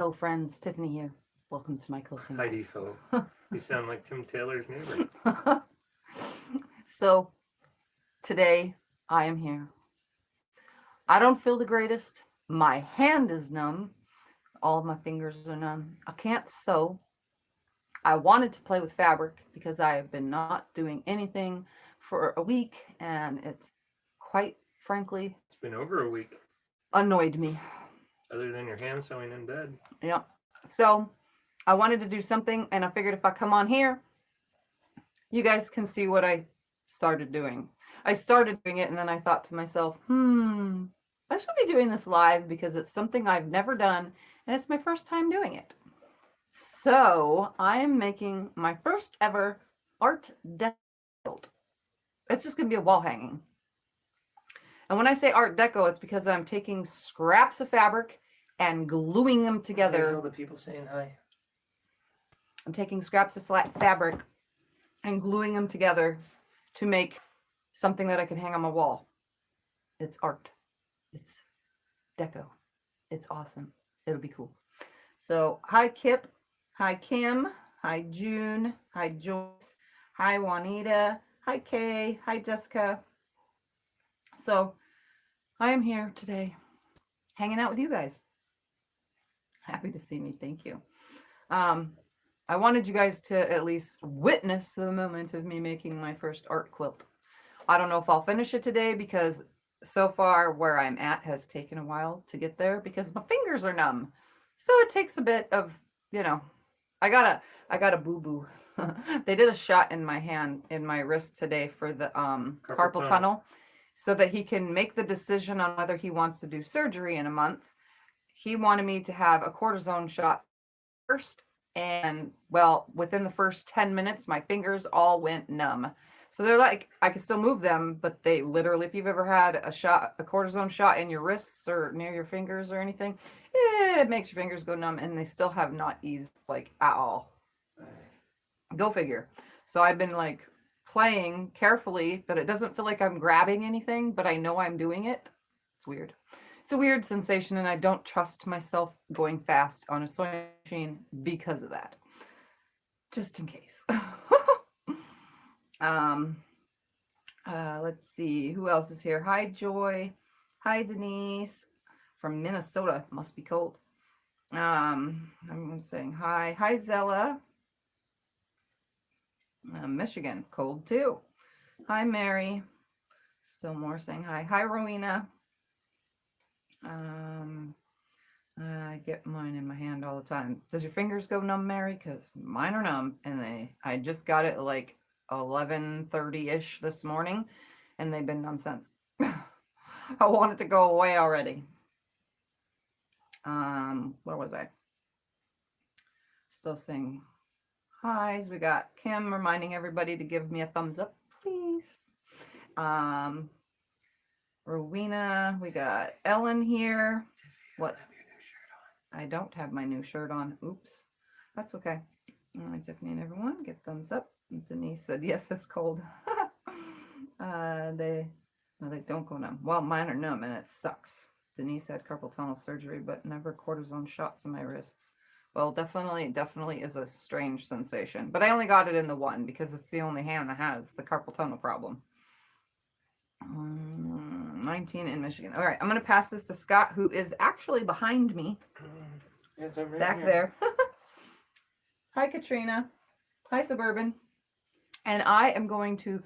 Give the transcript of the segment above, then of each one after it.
Oh, friends, Tiffany here. Welcome to my quilting. Heidi Fo. You sound like Tim Taylor's neighbor. So, today I am here. I don't feel the greatest. My hand is numb. All of my fingers are numb. I can't sew. I wanted to play with fabric because I have been not doing anything for a week, and it's quite frankly It's been over a week, annoyed me. other than your hand sewing in bed. Yeah. So, I wanted to do something, and I figured if I come on here, you guys can see what I started doing. I started doing it, and then I thought to myself, I should be doing this live because it's something I've never done, and it's my first time doing it. So I am making my first ever Art Deco Quilt. It's just going to be a wall hanging. And when I say Art Deco, it's because I'm taking scraps of fabric and gluing them together. There's all the people saying hi. I'm taking scraps of flat fabric and gluing them together to make something that I can hang on my wall. It's art. It's deco. It's awesome. It'll be cool. So, hi Kip. Hi Kim. Hi June. Hi Joyce. Hi Juanita. Hi Kay. Hi Jessica. So, I am here today hanging out with you guys. Happy to see me. Thank you. I wanted you guys to at least witness the moment of me making my first art quilt. I don't know if I'll finish it today because so far where I'm at has taken a while to get there because my fingers are numb. So it takes a bit of, I got a boo-boo. They did a shot in my hand, in my wrist today for the carpal tunnel so that he can make the decision on whether he wants to do surgery in a month. He wanted me to have a cortisone shot first. And well, within the first 10 minutes, my fingers all went numb. So they're like, I can still move them, but they literally, if you've ever had a cortisone shot in your wrists or near your fingers or anything, it makes your fingers go numb, and they still have not eased like at all. Go figure. So I've been like playing carefully, but it doesn't feel like I'm grabbing anything, but I know I'm doing it. It's weird. It's a weird sensation, and I don't trust myself going fast on a sewing machine because of that. Just in case. Let's see who else is here. Hi Joy. Hi Denise from Minnesota. Must be cold. I'm saying hi. Hi Zella. Michigan, cold too. Hi Mary. Still more saying hi. Hi Rowena. I get mine in my hand all the time. Does your fingers go numb, Mary? Because mine are numb, and I just got it like 11:30-ish this morning, and they've been numb since. I want it to go away already. Where was I? Still saying hi's. We got Kim reminding everybody to give me a thumbs up, please. Rowena, we got Ellen here. What? I don't have my new shirt on. Oops. That's okay. All right, Tiffany and everyone, give thumbs up. Denise said, yes, it's cold. They don't go numb. Well, mine are numb, and it sucks. Denise had carpal tunnel surgery, but never cortisone shots in my wrists. Well, definitely is a strange sensation. But I only got it in the one because it's the only hand that has the carpal tunnel problem. 19 in Michigan. All right, I'm going to pass this to Scott, who is actually behind me. Yes, I'm right back here. there. Hi, Katrina. Hi, Suburban. And I am going to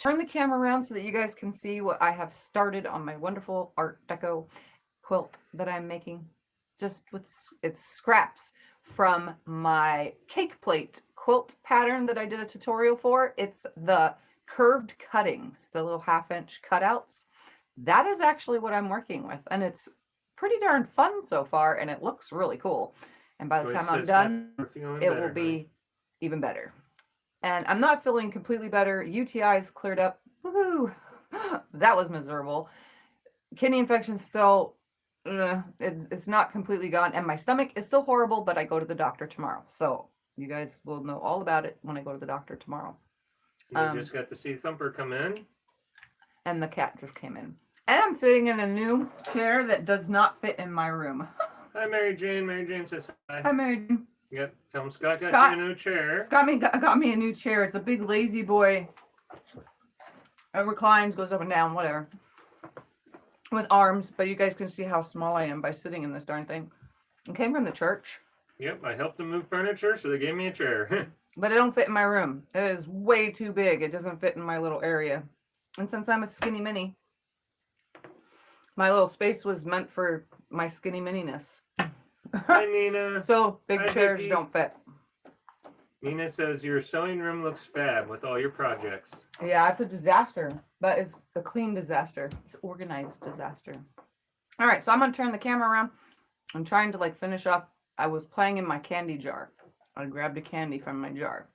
turn the camera around so that you guys can see what I have started on my wonderful Art Deco quilt that I'm making. Just with it's scraps from my cake plate quilt pattern that I did a tutorial for. It's the curved cuttings, the little 1/2-inch cutouts. That is actually what I'm working with, and it's pretty darn fun so far, and it looks really cool. And by the time I'm done, it will be even better. And I'm not feeling completely better. UTI's cleared up. Woohoo! That was miserable. Kidney infection still, it's not completely gone, and my stomach is still horrible, but I go to the doctor tomorrow. So you guys will know all about it when I go to the doctor tomorrow. You just got to see Thumper come in. And the cat just came in. And I'm sitting in a new chair that does not fit in my room. Hi, Mary Jane. Mary Jane says hi. Hi, Mary Jane. Yep. Tell him Scott got Scott. you a new chair. Got me a new chair. It's a big lazy boy. It reclines, goes up and down, whatever. With arms, but you guys can see how small I am by sitting in this darn thing. It came from the church. Yep. I helped them move furniture, so they gave me a chair. But it don't fit in my room. It is way too big. It doesn't fit in my little area. And since I'm a skinny mini, my little space was meant for my skinny mininess. Hi, Nina. So big Hi, chairs Vicky. don't fit. Nina says your sewing room looks fab with all your projects. Yeah, it's a disaster, but it's a clean disaster. It's an organized disaster. All right, so I'm gonna turn the camera around. I'm trying to like finish off. I was playing in my candy jar. I grabbed a candy from my jar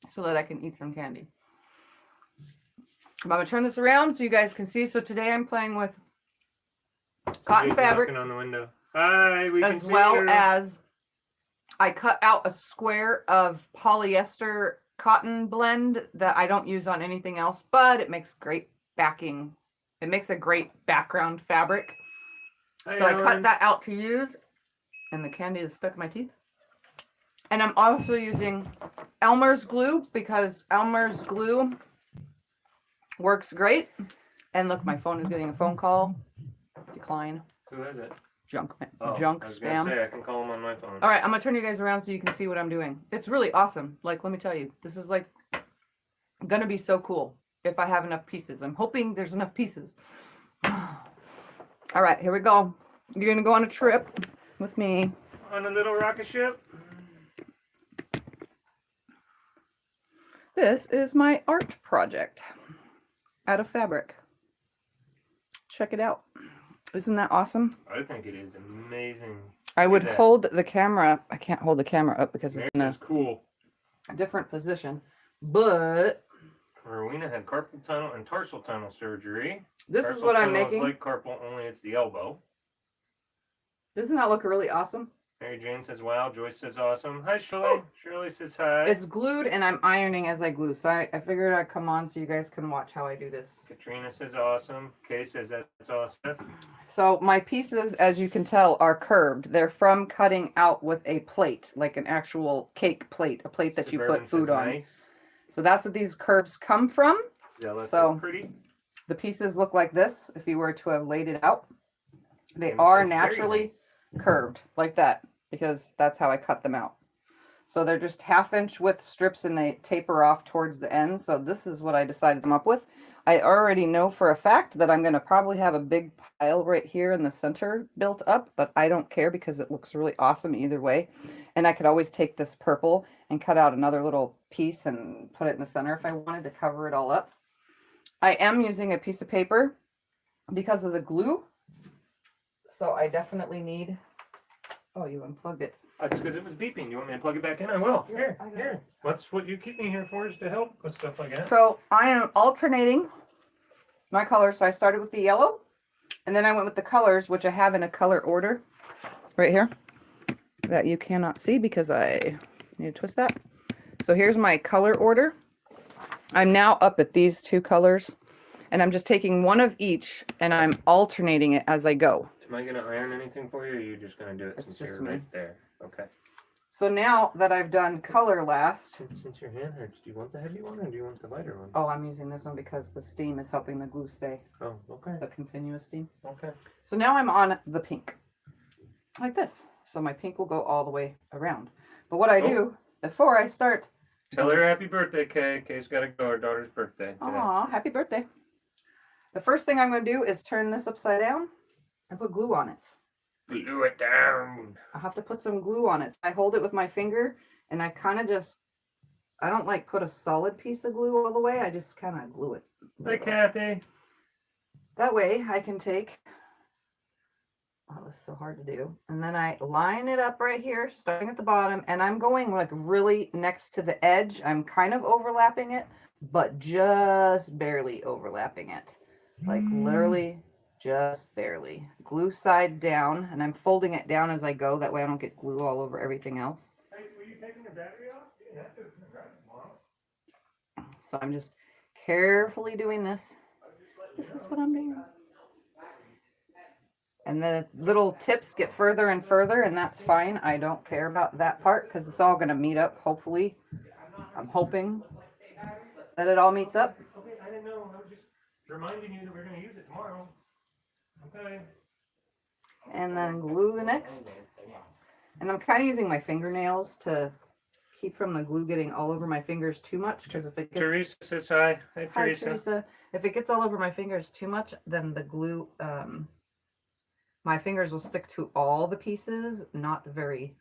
so that I can eat some candy. I'm gonna turn this around so you guys can see. So today I'm playing with cotton Jake's fabric, knocking on the window. Hi, we can as see well you. as I cut out a square of polyester cotton blend that I don't use on anything else, but it makes great backing. It makes a great background fabric. Hi, So I Ellen. cut that out to use, and the candy is stuck in my teeth. And I'm also using Elmer's glue because Elmer's glue works great. And look, my phone is getting a phone call. Decline. Who is it? Junk Oh, junk I was gonna spam. say I can call him on my phone. All right, I'm gonna turn you guys around so you can see what I'm doing. It's really awesome. Like, let me tell you, this is like gonna be so cool if I have enough pieces. I'm hoping there's enough pieces. All right, here we go. You're gonna go on a trip with me. On a little rocket ship. This is my art project out of fabric. Check it out. Isn't that awesome? I think it is amazing. I would Look at that. hold the camera. I can't hold the camera up because it's in This a is cool. different position. But Rowena had carpal tunnel and tarsal tunnel surgery. this Tarsal is what I'm tunnel making. is like carpal, only it's the elbow. Doesn't that look really awesome? Mary Jane says, wow. Joyce says, awesome. Hi, Shirley. Shirley says, hi. It's glued and I'm ironing as I glue. So I figured I'd come on so you guys can watch how I do this. Katrina says, awesome. Kay says, that's awesome. So my pieces, as you can tell, are curved. They're from cutting out with a plate, like an actual cake plate, a plate that you Suburban put food says, on. nice. So that's what these curves come from. Zella So- says, pretty. The pieces look like this if you were to have laid it out. They Kim are says, very naturally nice. curved like that because that's how I cut them out. So they're just 1/2 inch width strips and they taper off towards the end. So this is what I decided to come up with. I already know for a fact that I'm going to probably have a big pile right here in the center built up, but I don't care because it looks really awesome either way. And I could always take this purple and cut out another little piece and put it in the center if I wanted to cover it all up. I am using a piece of paper because of the glue. So I definitely need, oh, you unplugged it. That's because it was beeping. You want me to plug it back in? I will. Yeah, Here, I got here. That's what you keep me here for, is to help with stuff like that. So I am alternating my colors. So I started with the yellow and then I went with the colors, which I have in a color order right here that you cannot see because I need to twist that. So here's my color order. I'm now up at these 2 colors and I'm just taking one of each and I'm alternating it as I go. Am I going to iron anything for you, or are you just going to do it It's since just you're me. right there? Okay. So now that I've done color last, Since your hand hurts, do you want the heavy one or do you want the lighter one? oh, I'm using this one because the steam is helping the glue stay, Oh, okay. the continuous steam. Okay. So now I'm on the pink, like this. So my pink will go all the way around. But what I do before I start, Tell her happy birthday, Kay. Kay's got to go. Her daughter's birthday today. aw, happy birthday. The first thing I'm going to do is turn this upside down and put glue on it. Glue it down. I have to put some glue on it. I hold it with my finger and I kind of just, I don't like put a solid piece of glue all the way. I just kind of glue it. Hey, Kathy. That way I can take, oh, this is so hard to do. And then I line it up right here, starting at the bottom, and I'm going like really next to the edge. I'm kind of overlapping it, but just barely overlapping it. Like literally just barely. Glue side down, and I'm folding it down as I go. That way I don't get glue all over everything else. Hey, were you taking your battery off? You have to grab it tomorrow. So I'm just carefully doing this. This is what I'm doing. And the little tips get further and further, and that's fine. I don't care about that part because it's all going to meet up, hopefully. I'm hoping that it all meets up. Okay, I didn't know. I was just reminding you that we're going to use it tomorrow. Okay. And then glue the next. And I'm kind of using my fingernails to keep from the glue getting all over my fingers too much, because if it gets... Teresa says hi. Hi, Hi, Teresa. Teresa. If it gets all over my fingers too much, then the glue, my fingers will stick to all the pieces, not very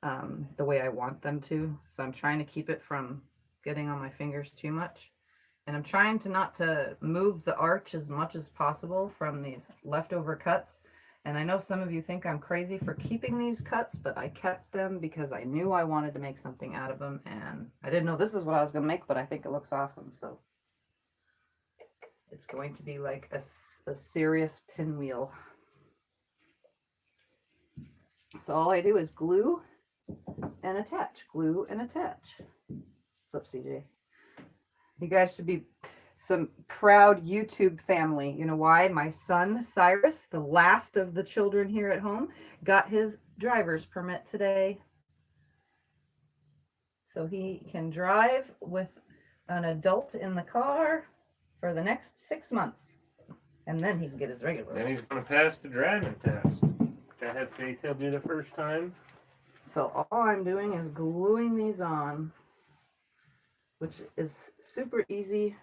the way I want them to. So I'm trying to keep it from getting on my fingers too much. And I'm trying to not to move the arch as much as possible from these leftover cuts. And I know some of you think I'm crazy for keeping these cuts, but I kept them because I knew I wanted to make something out of them. And I didn't know this is what I was going to make, but I think it looks awesome. So it's going to be like a serious pinwheel. So all I do is glue and attach, glue and attach. What's up, CJ? You guys should be some proud YouTube family. You know why? My son, Cyrus, the last of the children here at home, got his driver's permit today. So he can drive with an adult in the car for the next 6 months. And then he can get his regular Then he's going to license. pass the driving test. I have faith he'll do the first time. So all I'm doing is gluing these on, which is super easy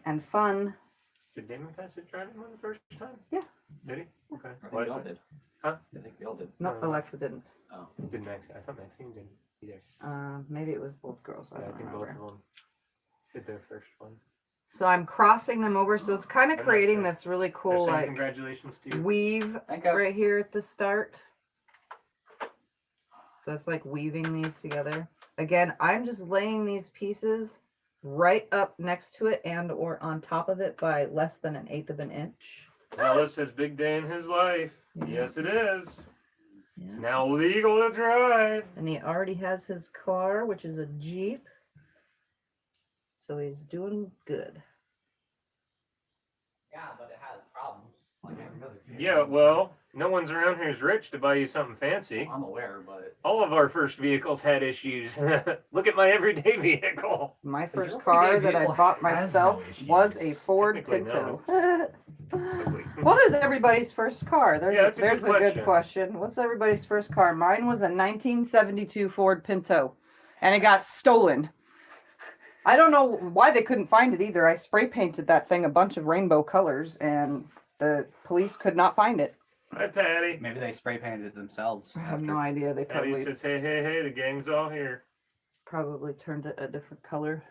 and fun. Did Damon pass the driving one the first time? Yeah. Did he? Okay. I think we all did. Huh? I think we all did. No, Alexa didn't. Oh. Did Max? I thought Maxine didn't either. Maybe it was both girls. I Yeah, I don't think remember. both of them did their first one. So I'm crossing them over. So it's kind of I'm not creating sure. this really They're cool saying like congratulations to you. weave Thank you. right here at the start. So it's like weaving these together. Again, I'm just laying these pieces right up next to it and or on top of it by less than 1/8 of an inch. Zealous says big day in his life. Yeah. Yes, it is. It's Yeah. now legal to drive. And he already has his car, which is a Jeep. So he's doing good. Yeah, but it has problems. Like every other vehicle. Yeah, well, no one's around here who's rich to buy you something fancy. I'm aware, but All of our first vehicles had issues. Look at my everyday vehicle. My first your car everyday that I vehicle bought has no myself issues. was a Ford Technically, Pinto. It's ugly. What is everybody's first car? There's Yeah, that's a there's good a good question. What's everybody's first car? Mine was a 1972 Ford Pinto, and it got stolen. I don't know why they couldn't find it either. I spray painted that thing a bunch of rainbow colors, and the police could not find it. Hi, Patty. maybe they spray painted it themselves. I have after. no idea. They Patty probably says, hey, the gang's all here. turned it a different color.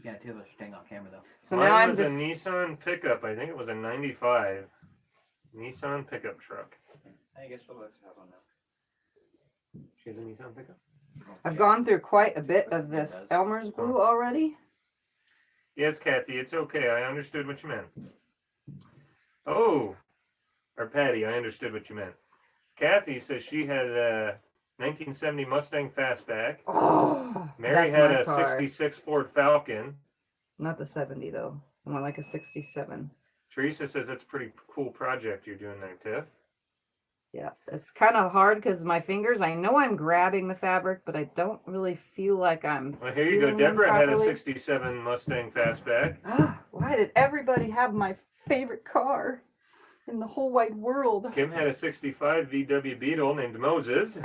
Yeah, two of us are staying on camera though. So Mine now I'm was just a Nissan pickup. I think it was a 95 Nissan pickup truck. I guess Alexa has one now. She has a Nissan pickup? I've gone through quite a bit of this Elmer's glue already. Yes, Kathy, it's okay. I understood what you meant. Oh, or Patty, I understood what you meant. Kathy says she has a 1970 Mustang Fastback. Oh, Mary that's had my a car. 66 Ford Falcon. Not the 70 though. I want like a 67. Teresa says that's a pretty cool project you're doing there, Tiff. Yeah, it's kind of hard because my fingers, I know I'm grabbing the fabric, but I don't really feel like I'm. Well, here you go. feeling them Deborah had a properly. 67 Mustang Fastback. Why did everybody have my favorite car in the whole wide world? Kim had a 65 VW Beetle named Moses.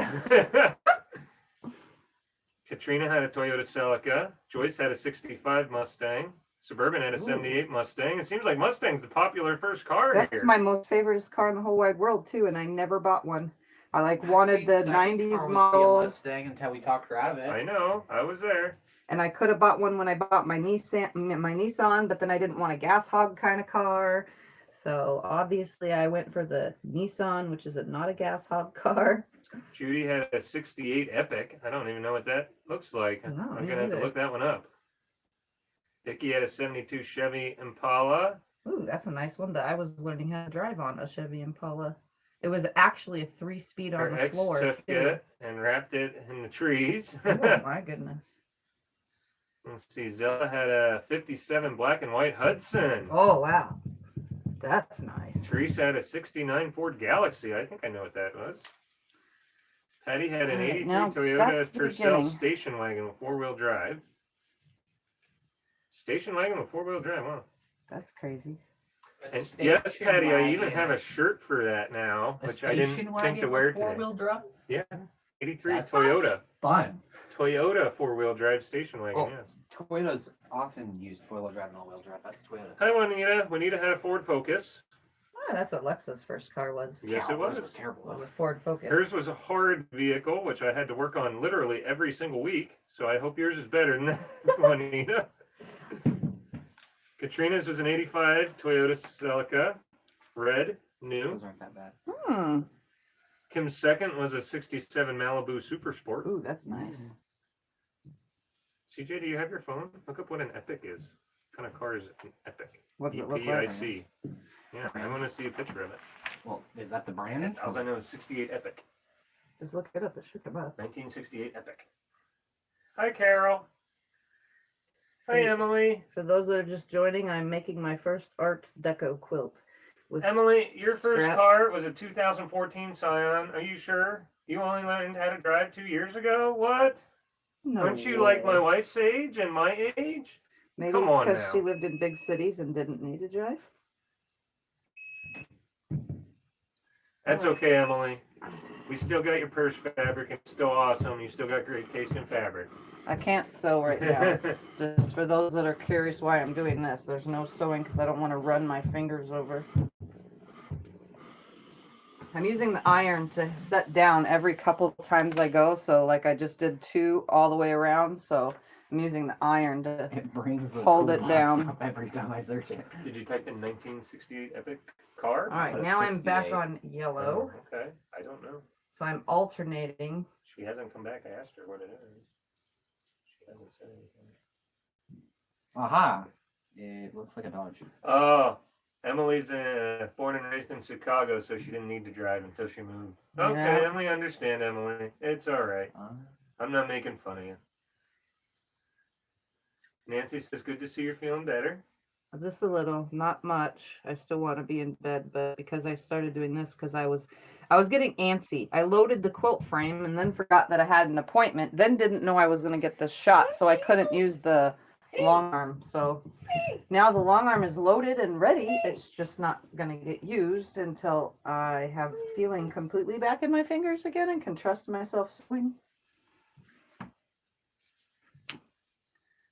Katrina had a Toyota Celica. Joyce had a 65 Mustang. Suburban had a 78 Mustang. It seems like Mustang's the popular first car That's here. my most favoriteest car in the whole wide world too, and I never bought one. I like wanted the 90s models, Mustang until we talked her out of it. I know. I was there. and I could have bought one when I bought my Nissan, but then I didn't want a gas hog kind of car. So obviously I went for the Nissan, which is not a gas hog car. Judy had a 68 Epic. I don't even know what that looks like. No, I'm me going to have to neither. look that one up. Vicky had a 72 Chevy Impala. Ooh, that's a nice one that I was learning how to drive on, a Chevy Impala. It was actually a 3-speed on Her the ex floor took too. it and wrapped it in the trees. Oh my goodness. Let's see. Zella had a 57 black and white Hudson. Oh wow. That's nice. Teresa had a 69 Ford Galaxy. I think I know what that was. Patty had an Alright, 83 now back Toyota to the Tercel beginning. station wagon with 4-wheel drive. Station wagon with 4-wheel drive, wow. That's crazy. And yes, Patty, I even have a shirt for that now, which I didn't think to wear today. 4-wheel drive? Yeah, 83 That sounds Toyota. fun. Toyota 4-wheel drive station wagon, Oh. yes. Toyotas often use 4-wheel drive and all-wheel drive. That's Toyota. Hi, Juanita. Juanita had a Ford Focus. Oh, that's what Lexa's first car was. Yes, it Hers was. terrible. Was a Ford Focus. Hers was a hard vehicle, which I had to work on literally every single week. So I hope yours is better than that, Juanita. Katrina's was an 85 Toyota Celica, red, new. Those aren't that bad. Hmm. Kim's second was a 67 Malibu Super Sport. Ooh, that's nice. CJ, do you have your phone? Look up what an Epic is. What kind of car is an Epic? What does it look like? EPIC. Yeah, I want to see a picture of it. Well, is that the brand? All I know is 68 Epic. Just look it up. It should come up. 1968 Epic. Hi, Carol. Hi, See, Emily. for those that are just joining, I'm making my first Art Deco quilt. With Emily, your first scraps. car was a 2014 Scion. Are you sure? You only learned how to drive 2 years ago? What? No Aren't you like my way. wife's age and my age? Maybe Come it's on because now. she lived in big cities and didn't need to drive. That's okay, Emily. We still got your purse fabric and it's still awesome. You still got great taste in fabric. I can't sew right now. Just for those that are curious why I'm doing this, there's no sewing because I don't want to run my fingers over. I'm using the iron to set down every couple times I go. So like I just did 2 all the way around. So I'm using the iron to It brings the hold it toolbox down. up every time I search it. Did you type in 1968 Epic car? All right, Put now I'm back 68. on yellow. Oh, okay. I don't know. So I'm alternating. She hasn't come back. I asked her what it is. She hasn't said anything. Aha! It looks like a Dodge. Oh, Emily's born and raised in Chicago, so she didn't need to drive until she moved. Okay, Yeah. and we understand, Emily. It's all right. I'm not making fun of you. Nancy says, good to see you're feeling better. Just a little, not much. I still want to be in bed, but because I started doing this because I was getting antsy. I loaded the quilt frame and then forgot that I had an appointment, then didn't know I was going to get this shot, so I couldn't use the long arm. So now the long arm is loaded and ready. It's just not going to get used until I have feeling completely back in my fingers again and can trust myself sewing.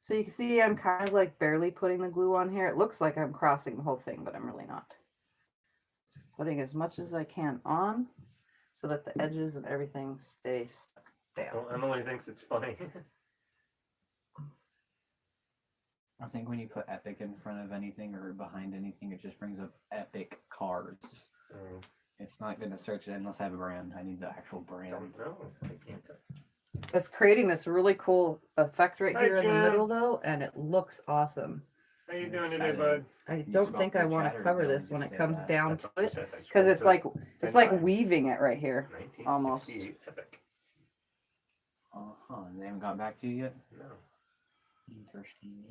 So you can see I'm kind of like barely putting the glue on here. It looks like I'm crossing the whole thing, but I'm really not. Putting as much as I can on so that the edges and everything stay stuck down. Well, Emily thinks it's funny. I think when you put epic in front of anything or behind anything, it just brings up epic cars. It's not going to search it unless I have a brand. I need the actual brand. Don't know. I can't tell. It's creating this really cool effect right Hi, here in the Jim. middle though, and it looks awesome. How you doing today, Excited. bud? I You don't just think got I through want to chattering, cover don't this you when it say comes that? down That's to what it she said. I because scrolled it's to like 10 times. weaving it right here. Almost. 1968 Epic. They haven't got back to you yet? No. Interesting.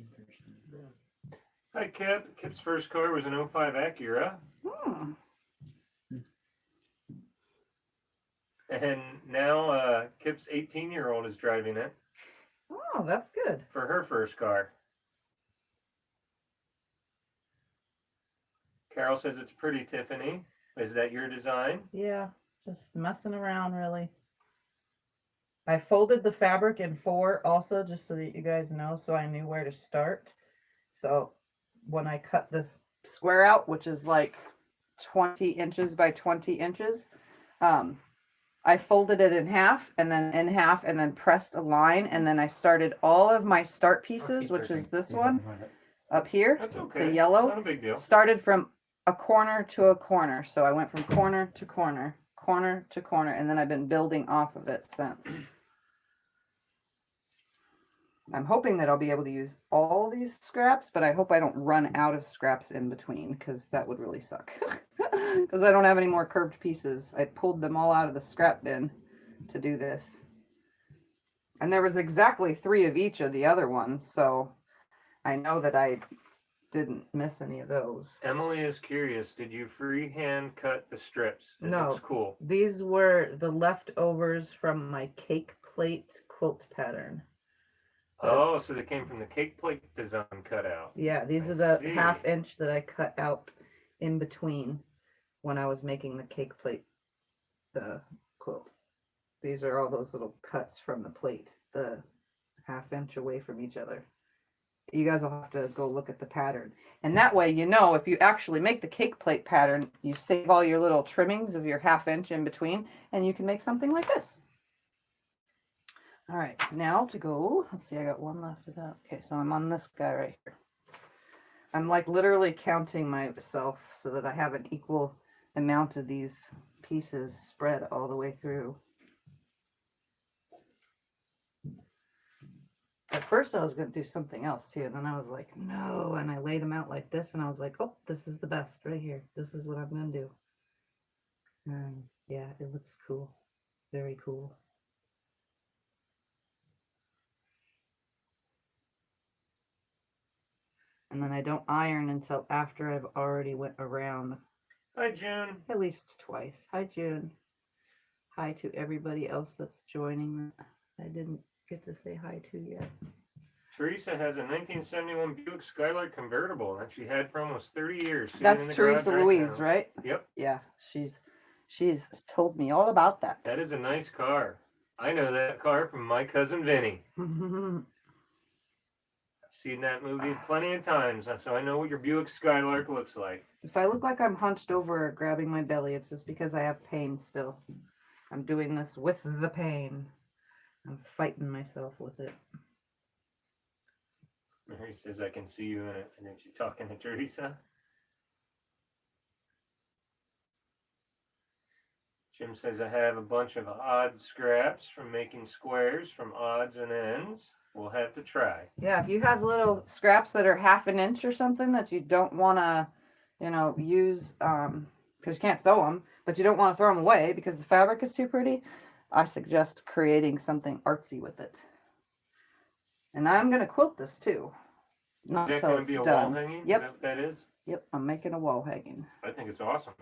Hi, Kip. Kip's first car was an 05 Acura. Hmm. And now Kip's 18-year-old is driving it Oh, that's good. for her first car. Carol says it's pretty, Tiffany. Is that your design? Yeah, just messing around really. I folded the fabric in 4 also, just so that you guys know, so I knew where to start. So when I cut this square out, which is like 20 inches by 20 inches, I folded it in half and then pressed a line. And then I started all of my start pieces, which is this one up here, That's okay. the yellow, Not a big deal. started from a corner to a corner. So I went from corner to corner, corner to corner, and then I've been building off of it since. I'm hoping that I'll be able to use all these scraps, but I hope I don't run out of scraps in between because that would really suck. Because I don't have any more curved pieces. I pulled them all out of the scrap bin to do this. And there was exactly 3 of each of the other ones, so I know that I didn't miss any of those. Emily is curious. Did you freehand cut the strips? It No. looks cool. These were the leftovers from my cake plate quilt pattern. Oh, so they came from the cake plate design cutout. Yeah, these I are the see. 1/2 inch that I cut out in between when I was making the cake plate quilt. These are all those little cuts from the plate, the 1/2 inch away from each other. You guys will have to go look at the pattern. And that way, you know, if you actually make the cake plate pattern, you save all your little trimmings of your 1/2 inch in between, and you can make something like this. All right, now to go, let's see, I got one left of that. Okay, so I'm on this guy right here. I'm like literally counting myself so that I have an equal amount of these pieces spread all the way through. At first I was going to do something else too, and then I was like, no, and I laid them out like this, and I was like, oh, this is the best right here. This is what I'm going to do. And yeah, it looks cool. Very cool. And then I don't iron until after I've already went around Hi, June. at least twice. Hi, June. Hi to everybody else that's joining that I didn't get to say hi to yet. Teresa has a 1971 Buick Skylark convertible that she had for almost 30 years. sitting in That's the Teresa garage right Louise, now. right? Yep. Yeah, she's told me all about that. That is a nice car. I know that car from my cousin Vinny. Seen that movie plenty of times, so I know what your Buick Skylark looks like. If I look like I'm hunched over or grabbing my belly, it's just because I have pain still. I'm doing this with the pain. I'm fighting myself with it. Mary says, I can see you in it. And then she's talking to Teresa. Jim says, I have a bunch of odd scraps from making squares from odds and ends. We'll have to try. Yeah, if you have little scraps that are 1/2 inch or something that you don't want to, you know, use, because you can't sew them, but you don't want to throw them away because the fabric is too pretty, I suggest creating something artsy with it. And I'm going to quilt this too. Not Is that till going it's to be a done. wall hanging? Yep. Is that what that is? Yep, I'm making a wall hanging. I think it's awesome.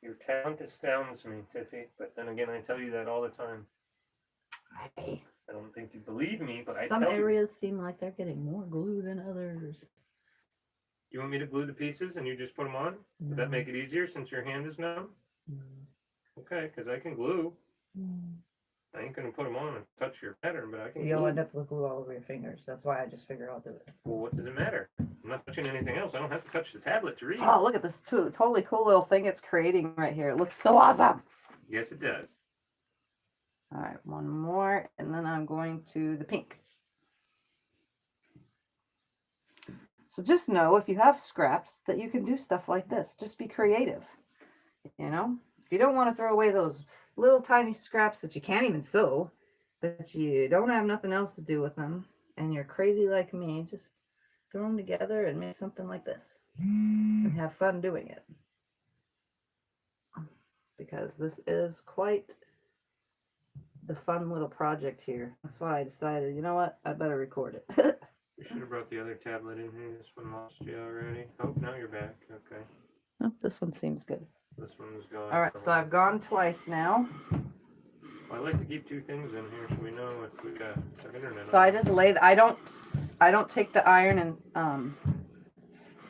Your talent astounds me, Tiffy. But then again, I tell you that all the time. Hey, I don't think you believe me, but I some tell you. areas seem like they're getting more glue than others. You want me to glue the pieces and you just put them on? Would that make it easier since your hand is numb? Okay, because I can glue. I ain't gonna put them on and touch your pattern, but I can You'll glue. end up with glue all over your fingers. That's why I just figure I'll do it. Well, what does it matter? I'm not touching anything else. I don't have to touch the tablet to read. Oh, look at this totally cool little thing it's creating right here. It looks so awesome. Yes, it does. All right, one more, and then I'm going to the pink. So just know if you have scraps that you can do stuff like this. Just be creative. You know, if you don't want to throw away those little tiny scraps that you can't even sew, but you don't have nothing else to do with them, and you're crazy like me, just throw them together and make something like this and have fun doing it. Because this is quite the fun little project here. That's why I decided, you know what, I better record it. You should have brought the other tablet in here. This one lost you already. Oh, now you're back. Okay. Oh, this one seems good. This one was gone. All right, so I've gone twice now. I like to keep two things in here so we know if we got our internet. So I just lay. I don't take the iron and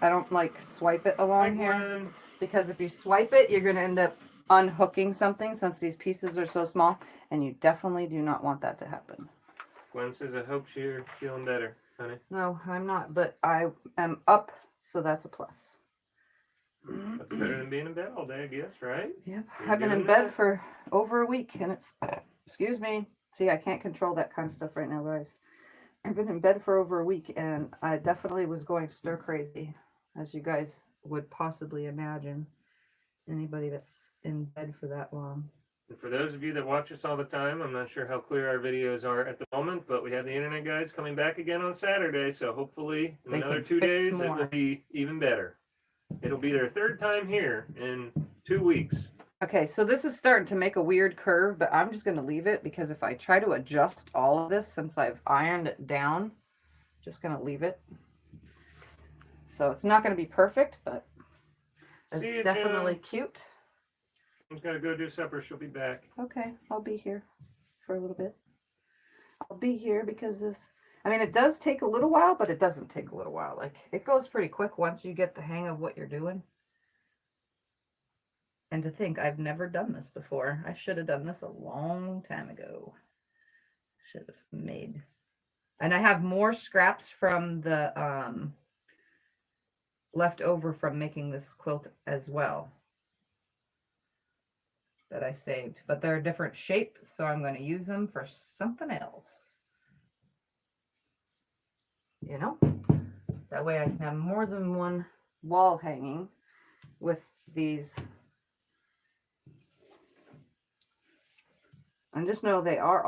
I don't like swipe it along here, because if you swipe it, you're gonna end up unhooking something since these pieces are so small, and you definitely do not want that to happen. Gwen says, I hope you're feeling better, honey. No, I'm not, but I am up, so that's a plus. That's better than being in bed all day, I guess, right? Yep, You're I've been in doing bed that? for over a week, and it's, excuse me. See, I can't control that kind of stuff right now, guys. I've been in bed for over a week, and I definitely was going stir crazy, as you guys would possibly imagine. Anybody that's in bed for that long. And for those of you that watch us all the time, I'm not sure how clear our videos are at the moment, but we have the internet guys coming back again on Saturday, so hopefully in They another can 2 fix days it more. will be even better. It'll be their third time here in 2 weeks. Okay, so this is starting to make a weird curve, but I'm just going to leave it because if I try to adjust all of this since I've ironed it down, just going to leave it. So it's not going to be perfect, but it's See you, definitely Jen. cute. I'm gonna go do supper. She'll be back. Okay, I'll be here for a little bit. I'll be here because this, I mean, it does take a little while, but it doesn't take a little while. Like, it goes pretty quick once you get the hang of what you're doing. And to think, I've never done this before. I should have done this a long time ago. Should have made. And I have more scraps from the, left over from making this quilt as well that I saved, but they're a different shape, so I'm going to use them for something else. You know, that way I can have more than one wall hanging with these. And just know they are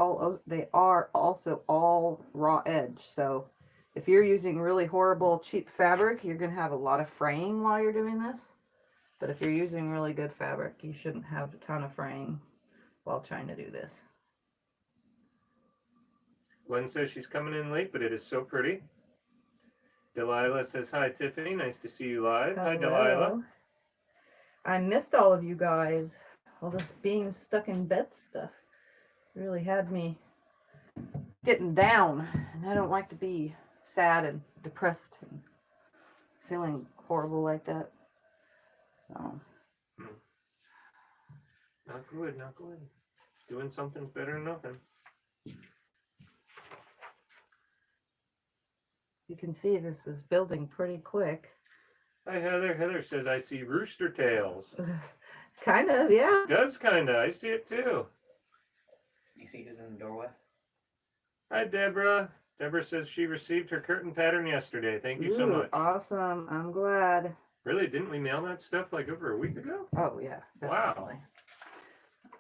also all raw edge. So if you're using really horrible cheap fabric, you're going to have a lot of fraying while you're doing this. But if you're using really good fabric, you shouldn't have a ton of fraying while trying to do this. Gwen says she's coming in late, but it is so pretty. Delilah says, hi, Tiffany. Nice to see you live. Hi, Delilah. Hello. I missed all of you guys. All this being stuck in bed stuff really had me getting down. And I don't like to be sad and depressed and feeling horrible like that. So. Not good, not good. Doing something's better than nothing. You can see this is building pretty quick. Hi, Heather. Heather says, I see rooster tails. Kind of, yeah. It does kinda. I see it too. You see who's in the doorway? Hi, Deborah. Deborah says she received her curtain pattern yesterday. Thank you so Ooh, much. awesome. I'm glad. Really? Didn't we mail that stuff like over a week ago? Oh, yeah. Wow. Definitely.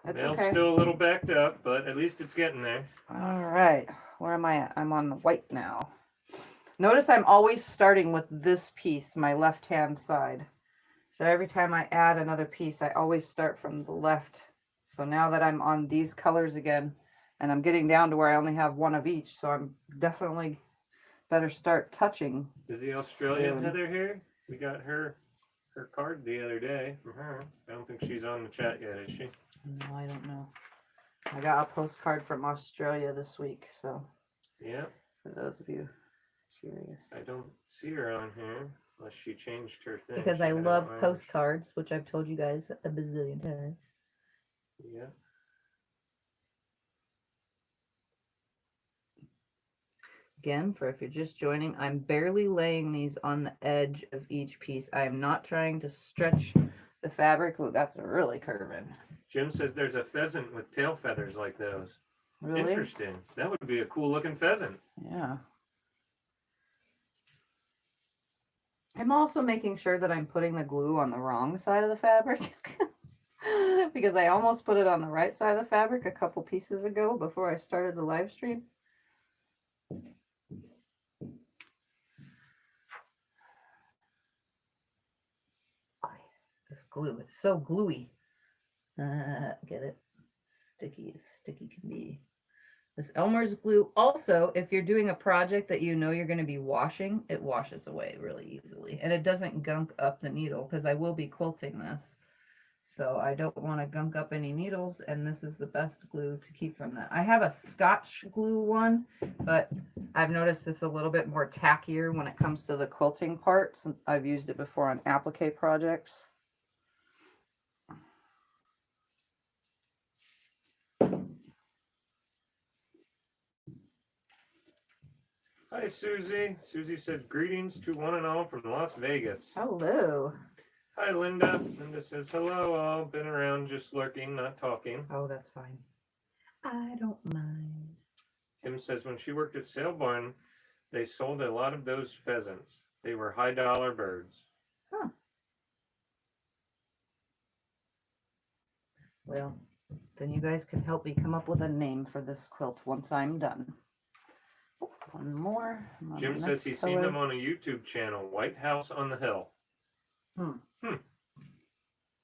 That's Mail's okay. still a little backed up, but at least it's getting there. All right. Where am I at? I'm on the white now. Notice I'm always starting with this piece, my left-hand side. So every time I add another piece, I always start from the left. So now that I'm on these colors again, and I'm getting down to where I only have one of each, so I'm definitely better start touching. Is the Australian soon. Heather here? We got her card the other day from her. I don't think she's on the chat yet, is she? No, I don't know. I got a postcard from Australia this week, so Yeah. for those of you curious. I don't see her on here unless she changed her thing. Because She I had it love on. postcards, which I've told you guys a bazillion times. Yeah. Again, for if you're just joining, I'm barely laying these on the edge of each piece. I am not trying to stretch the fabric. Oh, that's really curving. Jim says there's a pheasant with tail feathers like those. Really? Interesting. That would be a cool looking pheasant. Yeah. I'm also making sure that I'm putting the glue on the wrong side of the fabric. Because I almost put it on the right side of the fabric a couple pieces ago before I started the live stream. This glue, it's so gluey. Get it? Sticky as sticky can be. This Elmer's glue. Also, if you're doing a project that you know you're going to be washing, it washes away really easily. And it doesn't gunk up the needle because I will be quilting this. So I don't want to gunk up any needles, and this is the best glue to keep from that. I have a Scotch glue one, but I've noticed it's a little bit more tackier when it comes to the quilting parts. I've used it before on applique projects. Hi, Susie. Susie says greetings to one and all from Las Vegas. Hello. Hi, Linda. Linda says hello all. Been around just lurking, not talking. Oh, that's fine. I don't mind. Kim says when she worked at Sale Barn, they sold a lot of those pheasants. They were high dollar birds. Huh. Well, then you guys can help me come up with a name for this quilt once I'm done. Oh, one more. I'm on Jim the says next he's seen color. them on a YouTube channel, White House on the Hill.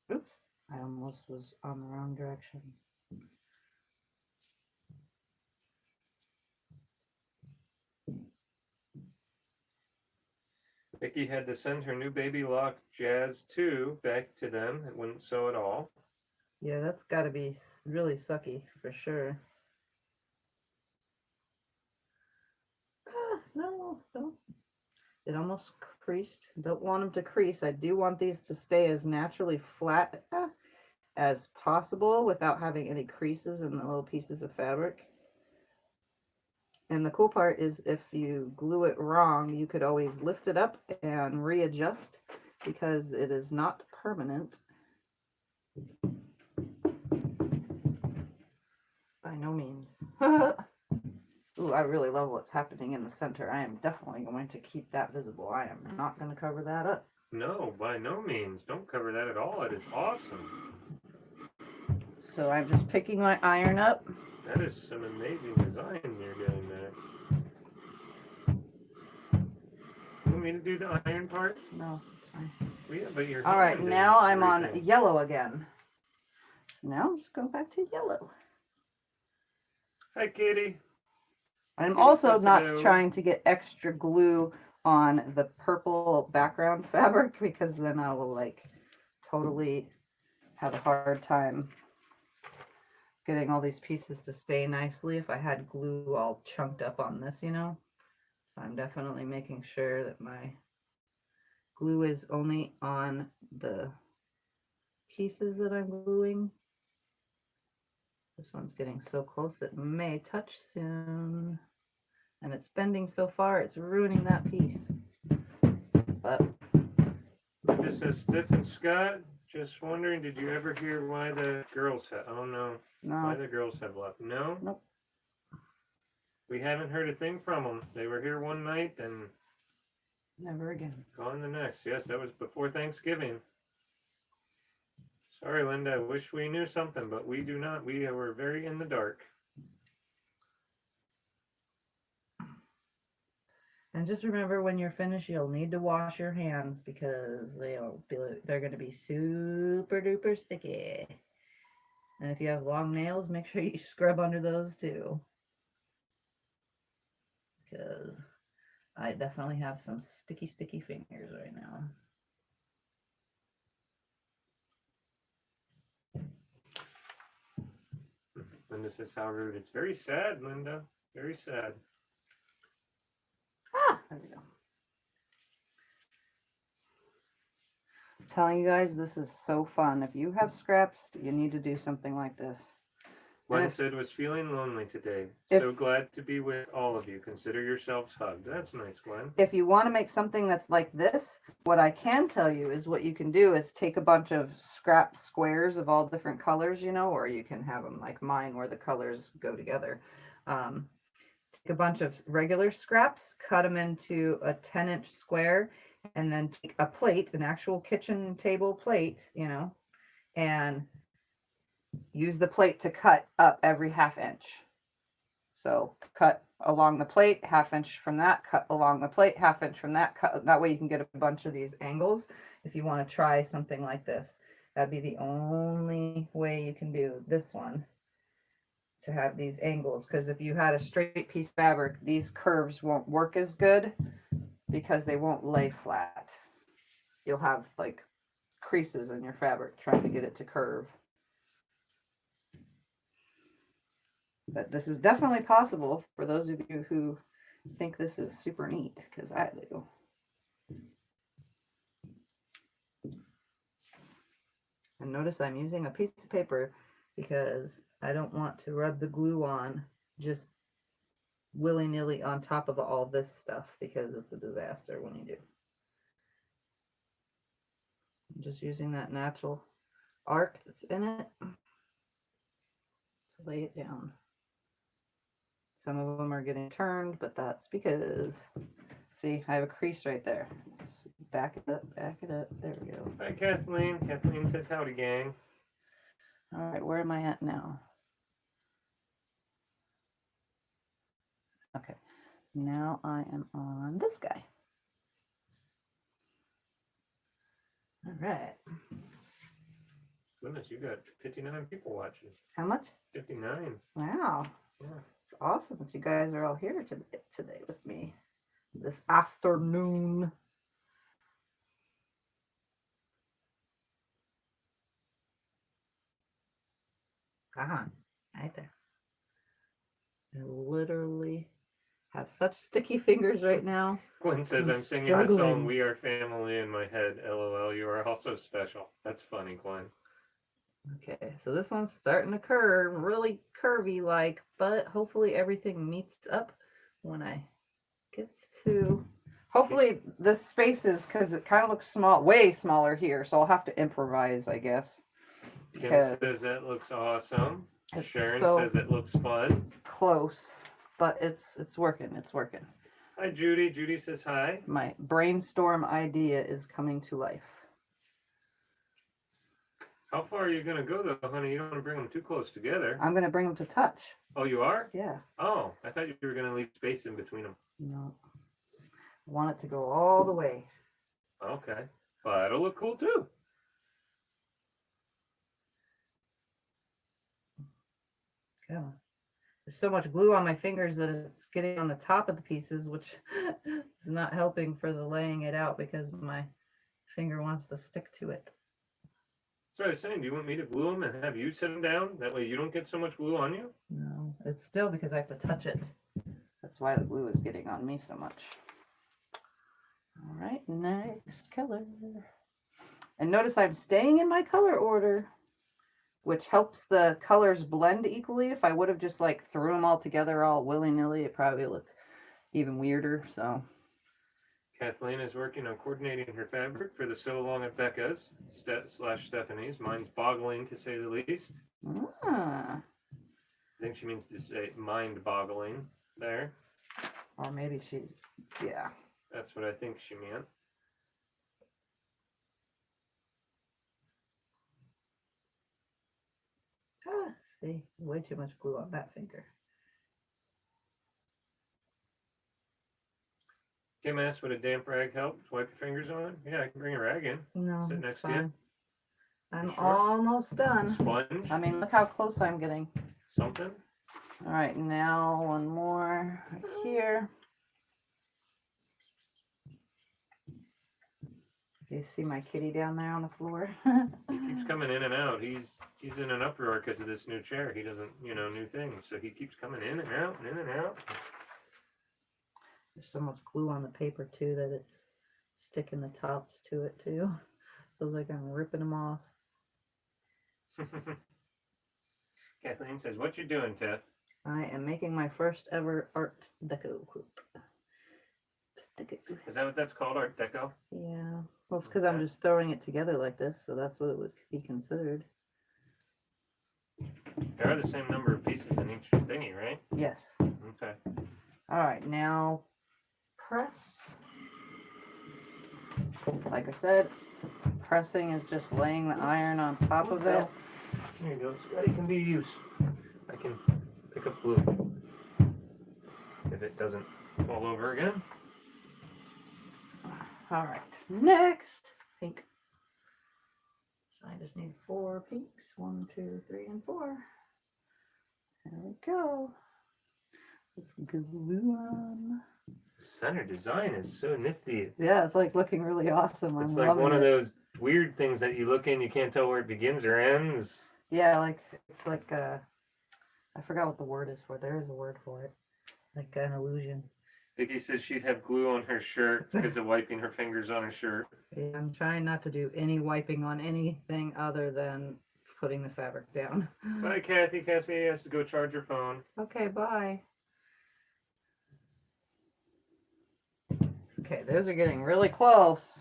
Oops. I almost was on the wrong direction. Vicky had to send her new baby lock Jazz 2 back to them. It wouldn't sew at all. Yeah, that's got to be really sucky for sure. Ah, no, don't. It almost creased. Don't want them to crease. I do want these to stay as naturally flat as possible without having any creases in the little pieces of fabric. And the cool part is if you glue it wrong, you could always lift it up and readjust because it is not permanent. By no means. Ooh, I really love what's happening in the center. I am definitely going to keep that visible. I am not going to cover that up. No, by no means. Don't cover that at all. It is awesome. So I'm just picking my iron up. That is some amazing design you're doing there. You want me to do the iron part? No, it's fine. Well, yeah, but you're All right, handing now I'm on everything. yellow again. So now I'm just going back to yellow. Hi, Kitty. I'm Kitty also says not hello. trying to get extra glue on the purple background fabric because then I will like totally have a hard time getting all these pieces to stay nicely if I had glue all chunked up on this, you know. So I'm definitely making sure that my glue is only on the pieces that I'm gluing. This one's getting so close it may touch soon. And it's bending so far, it's ruining that piece. But This says Stiff and Scott. Just wondering, did you ever hear why the girls have? Oh no, why no, the girls have left? No. Nope. We haven't heard a thing from them. They were here one night and never again. gone the next. Yes, that was before Thanksgiving. Sorry, Linda. I wish we knew something, but we do not. We were very in the dark. And just remember, when you're finished, you'll need to wash your hands because they're going to be super duper sticky. And if you have long nails, make sure you scrub under those too. Because I definitely have some sticky fingers right now. Linda says, how rude. It's very sad, Linda. Very sad. Ah, there we go. I'm telling you guys, this is so fun. If you have scraps, you need to do something like this. Gwen said was feeling lonely today. if- So glad to be with all of you. Consider yourselves hugged. That's nice, Gwen. If you want to make something that's like this, what I can tell you is what you can do is take a bunch of scrap squares of all different colors, you know, or you can have them like mine where the colors go together. Take a bunch of regular scraps, cut them into a 10-inch square, and then take a plate, an actual kitchen table plate, you know, and use the plate to cut up every 1/2 inch. So cut along the plate, 1/2 inch from that, cut along the plate, 1/2 inch from that, cut. That way you can get a bunch of these angles if you want to try something like this. That'd be the only way you can do this one, to have these angles, because if you had a straight piece of fabric, these curves won't work as good because they won't lay flat. You'll have like creases in your fabric trying to get it to curve. But this is definitely possible for those of you who think this is super neat, because I do. And notice I'm using a piece of paper because I don't want to rub the glue on just willy-nilly on top of all this stuff, because it's a disaster when you do. I'm just using that natural arc that's in it to lay it down. Some of them are getting turned, but that's because, see, I have a crease right there. Back it up, back it up. There we go. Hi, Kathleen. Kathleen says, howdy, gang. All right, where am I at now? Okay, now I am on this guy. All right. Goodness, you got 59 people watching. How much? 59. Wow. Yeah. It's awesome that you guys are all here today with me this afternoon. God, right there. I literally have such sticky fingers right now. Gwen says I'm I'm singing the song struggling. "We Are Family" in my head. LOL. You are also special. That's funny, Gwen. Okay, so this one's starting to curve, really curvy like, but hopefully everything meets up when I get to. Hopefully this space is, because it kind of looks small, way smaller here, so I'll have to improvise, I guess. Kim Because says that looks awesome. it's Sharon so says it looks fun. close, but it's working. It's working. Hi, Judy. Judy says hi. My brainstorm idea is coming to life. How far are you going to go, though, honey? You don't want to bring them too close together. I'm gonna bring them to touch. Oh, you are? Yeah. Oh, I thought you were going to leave space in between them. No. I want it to go all the way. Okay. But it'll look cool, too. Come on. There's so much glue on my fingers that it's getting on the top of the pieces, which is not helping for the laying it out because my finger wants to stick to it. That's what I was saying. Do you want me to glue them and have you set them down? That way you don't get so much glue on you? No, it's still because I have to touch it. That's why the glue is getting on me so much. All right, next color. And notice I'm staying in my color order, which helps the colors blend equally. If I would have just like threw them all together all willy-nilly, it probably look even weirder. So Kathleen is working on coordinating her fabric for the Sew Along at Becca's / Stephanie's. Mine's boggling, to say the least. ah, I think she means to say mind-boggling there. or maybe she's, yeah. That's what I think she meant. Ah, see, way too much glue on that finger. Kim asked, would a damp rag help to wipe your fingers on? Yeah, I can bring a rag in. No, Sit it's next to you. fine. I'm Sure. almost done. Sponge. I mean, look how close I'm getting. Something. All right, now one more right here. You see my kitty down there on the floor? He keeps coming in and out. He's in an uproar because of this new chair. He doesn't, new things. So he keeps coming in and out and in and out. There's so much glue on the paper too that it's sticking the tops to it too. Feels like I'm ripping them off. Kathleen says, what you doing, Tiff? I am making my first ever Art Deco quilt. Is that what that's called, Art Deco? Yeah. Well, it's because I'm just throwing it together like this, so that's what it would be considered. There are the same number of pieces in each thingy, right? Yes. Okay. All right, now press. Like I said, pressing is just laying the iron on top of it. There you go. Scotty can be of use. I can pick up glue if it doesn't fall over again. All right, next pink. So I just need 4 pinks. 1, 2, 3, and 4. There we go. Let's glue on. Center design is so nifty. Yeah, it's like looking really awesome. It's I'm like loving one of it. those weird things that you look in, you can't tell where it begins or ends. Yeah, like it's like I forgot what the word is for it. There is a word for it. Like an illusion. Vicky says she'd have glue on her shirt because of wiping her fingers on her shirt. Yeah, I'm trying not to do any wiping on anything other than putting the fabric down. Bye, Kathy. Cassie has to go charge her phone. Okay, bye. Okay, those are getting really close.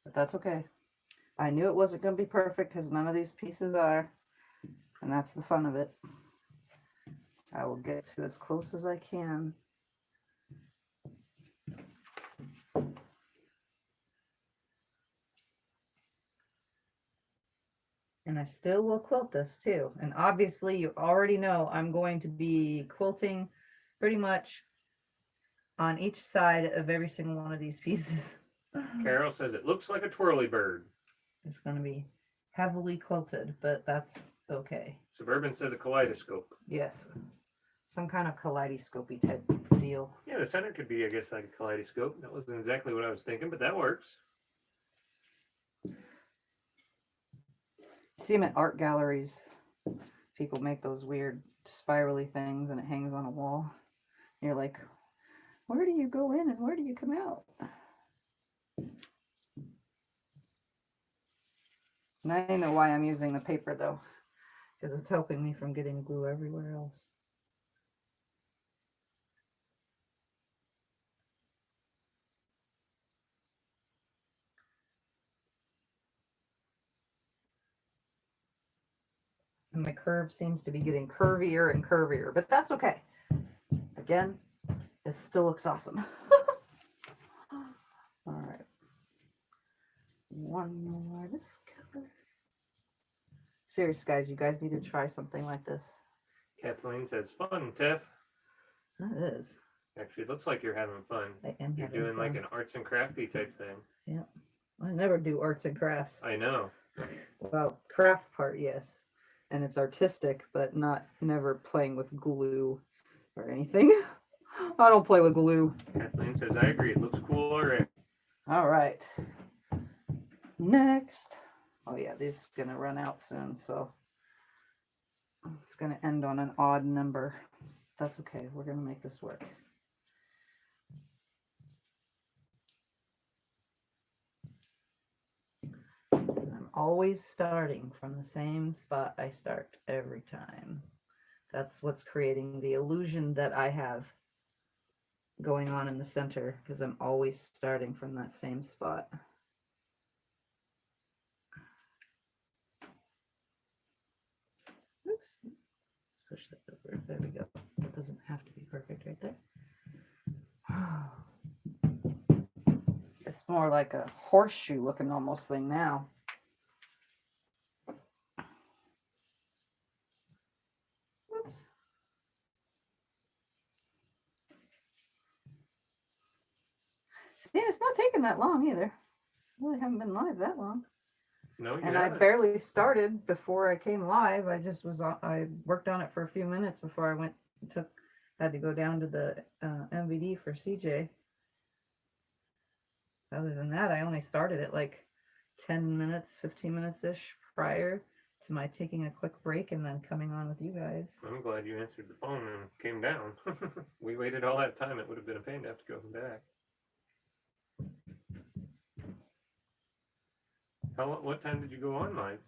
But that's okay. I knew it wasn't going to be perfect because none of these pieces are. And that's the fun of it. I will get to as close as I can. And I still will quilt this too. And obviously you already know I'm going to be quilting pretty much on each side of every single one of these pieces. Carol says it looks like a twirly bird. It's going to be heavily quilted, but that's okay. Suburban says a kaleidoscope. Yes. Some kind of kaleidoscopy type deal. Yeah, the center could be, I guess, like a kaleidoscope. That wasn't exactly what I was thinking, but that works. See them at art galleries. People make those weird spirally things and it hangs on a wall. You're like, where do you go in and where do you come out? Now I know why I'm using the paper though, because it's helping me from getting glue everywhere else. And my curve seems to be getting curvier and curvier, but that's okay. Again, it still looks awesome. All right. One more this color. Serious, guys, you guys need to try something like this. Kathleen says, fun, Tiff. That is. Actually, it looks like you're having fun. I am You're having doing like fun. an arts and crafty type thing. Yeah. I never do arts and crafts. I know. Well, craft part, yes. And it's artistic, but never playing with glue or anything. I don't play with glue. Kathleen says, I agree. It looks cool already. All right. Next. Oh yeah, this is going to run out soon, so it's going to end on an odd number. That's okay. We're going to make this work. I'm always starting from the same spot I start every time. That's what's creating the illusion that I have going on in the center, because I'm always starting from that same spot. Oops. Let's push that over. There we go. That doesn't have to be perfect right there. It's more like a horseshoe looking almost thing now. Oops. See, it's not taking that long either. I really haven't been live that long. No, you And I haven't. barely started before I came live. I just was I worked on it for a few minutes before I had to go down to the MVD for CJ. Other than that, I only started it like 10 minutes, 15 minutes ish prior to my taking a quick break and then coming on with you guys. I'm glad you answered the phone and came down. We waited all that time. It would have been a pain to have to go back. What time did you go on live?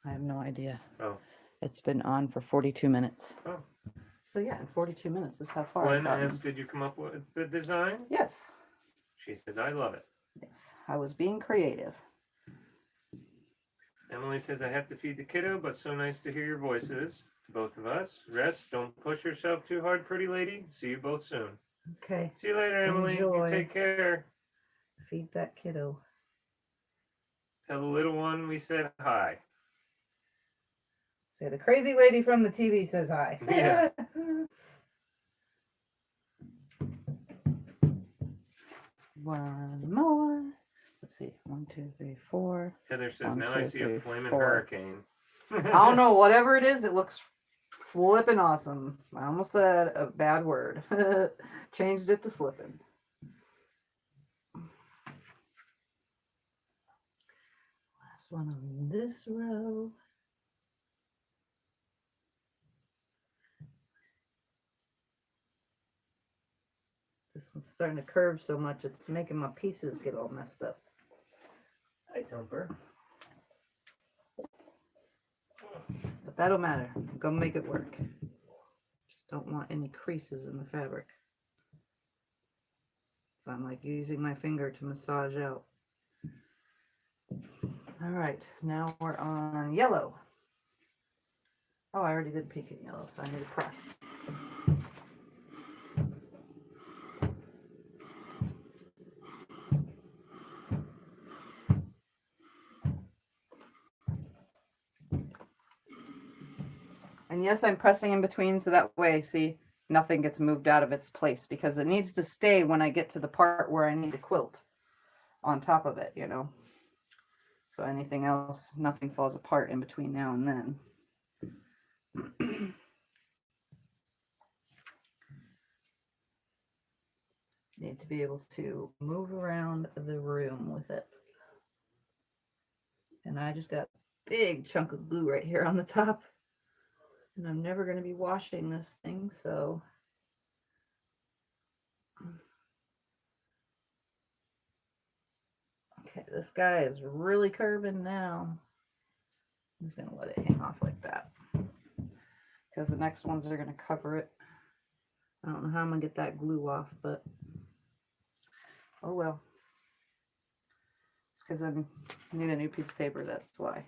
I have no idea. Oh. It's been on for 42 minutes. Oh. So yeah, in 42 minutes is how far I've Gwen gotten. asked, did you come up with the design? Yes. She says, I love it. Yes. I was being creative. Emily says, I have to feed the kiddo, but so nice to hear your voices. To both of us. Rest. Don't push yourself too hard, pretty lady. See you both soon. Okay. See you later, Emily. Enjoy. You take care. Feed that kiddo. Tell the little one we said hi. Say the crazy lady from the TV says hi. Yeah. One more. Let's see. 1, 2, 3, 4. Heather says, 1, now 2, I see 3, a flaming 4. hurricane. I don't know. Whatever it is, it looks flippin' awesome. I almost said a bad word. Changed it to flippin'. Last one on this row. This one's starting to curve so much, it's making my pieces get all messed up. Hi, Thumper. But that don't matter. I'm gonna make it work. Just don't want any creases in the fabric. So I'm like using my finger to massage out. All right, now we're on yellow. Oh, I already did pink and yellow, so I need to press. And yes, I'm pressing in between so that way, see, nothing gets moved out of its place because it needs to stay when I get to the part where I need to quilt on top of it, you know. So anything else, nothing falls apart in between now and then. Need to be able to move around the room with it. And I just got a big chunk of glue right here on the top. And I'm never going to be washing this thing, so. Okay, this guy is really curving now. I'm just going to let it hang off like that. Because the next ones are going to cover it. I don't know how I'm going to get that glue off, but oh well. It's because I need a new piece of paper, that's why.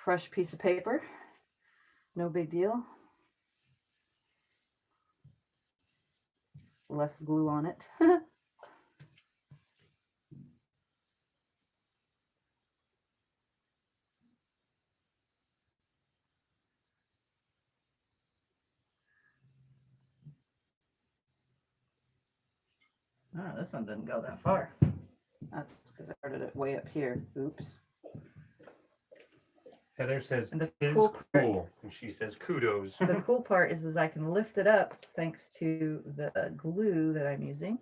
Fresh piece of paper, no big deal. Less glue on it. Oh, this one didn't go that far. That's because I started it way up here. Oops. Heather says, And the "Tis cool part- cool," and she says, "Kudos." The cool part is I can lift it up thanks to the glue that I'm using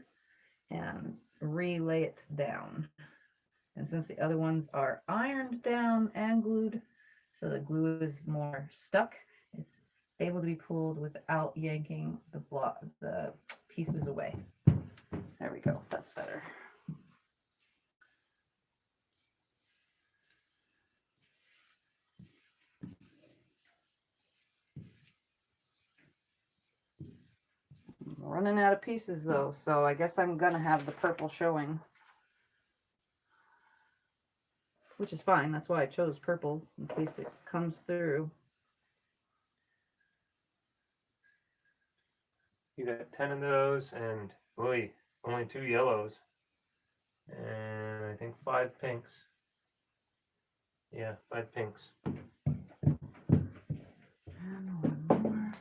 and relay it down. And since the other ones are ironed down and glued, so the glue is more stuck, it's able to be pulled without yanking the pieces away. There we go. That's better. I'm running out of pieces though, so I guess I'm gonna have the purple showing. Which is fine, that's why I chose purple, in case it comes through. You got 10 of those, and boy, only 2 yellows, and I think 5 pinks. Yeah, 5 pinks. And one more.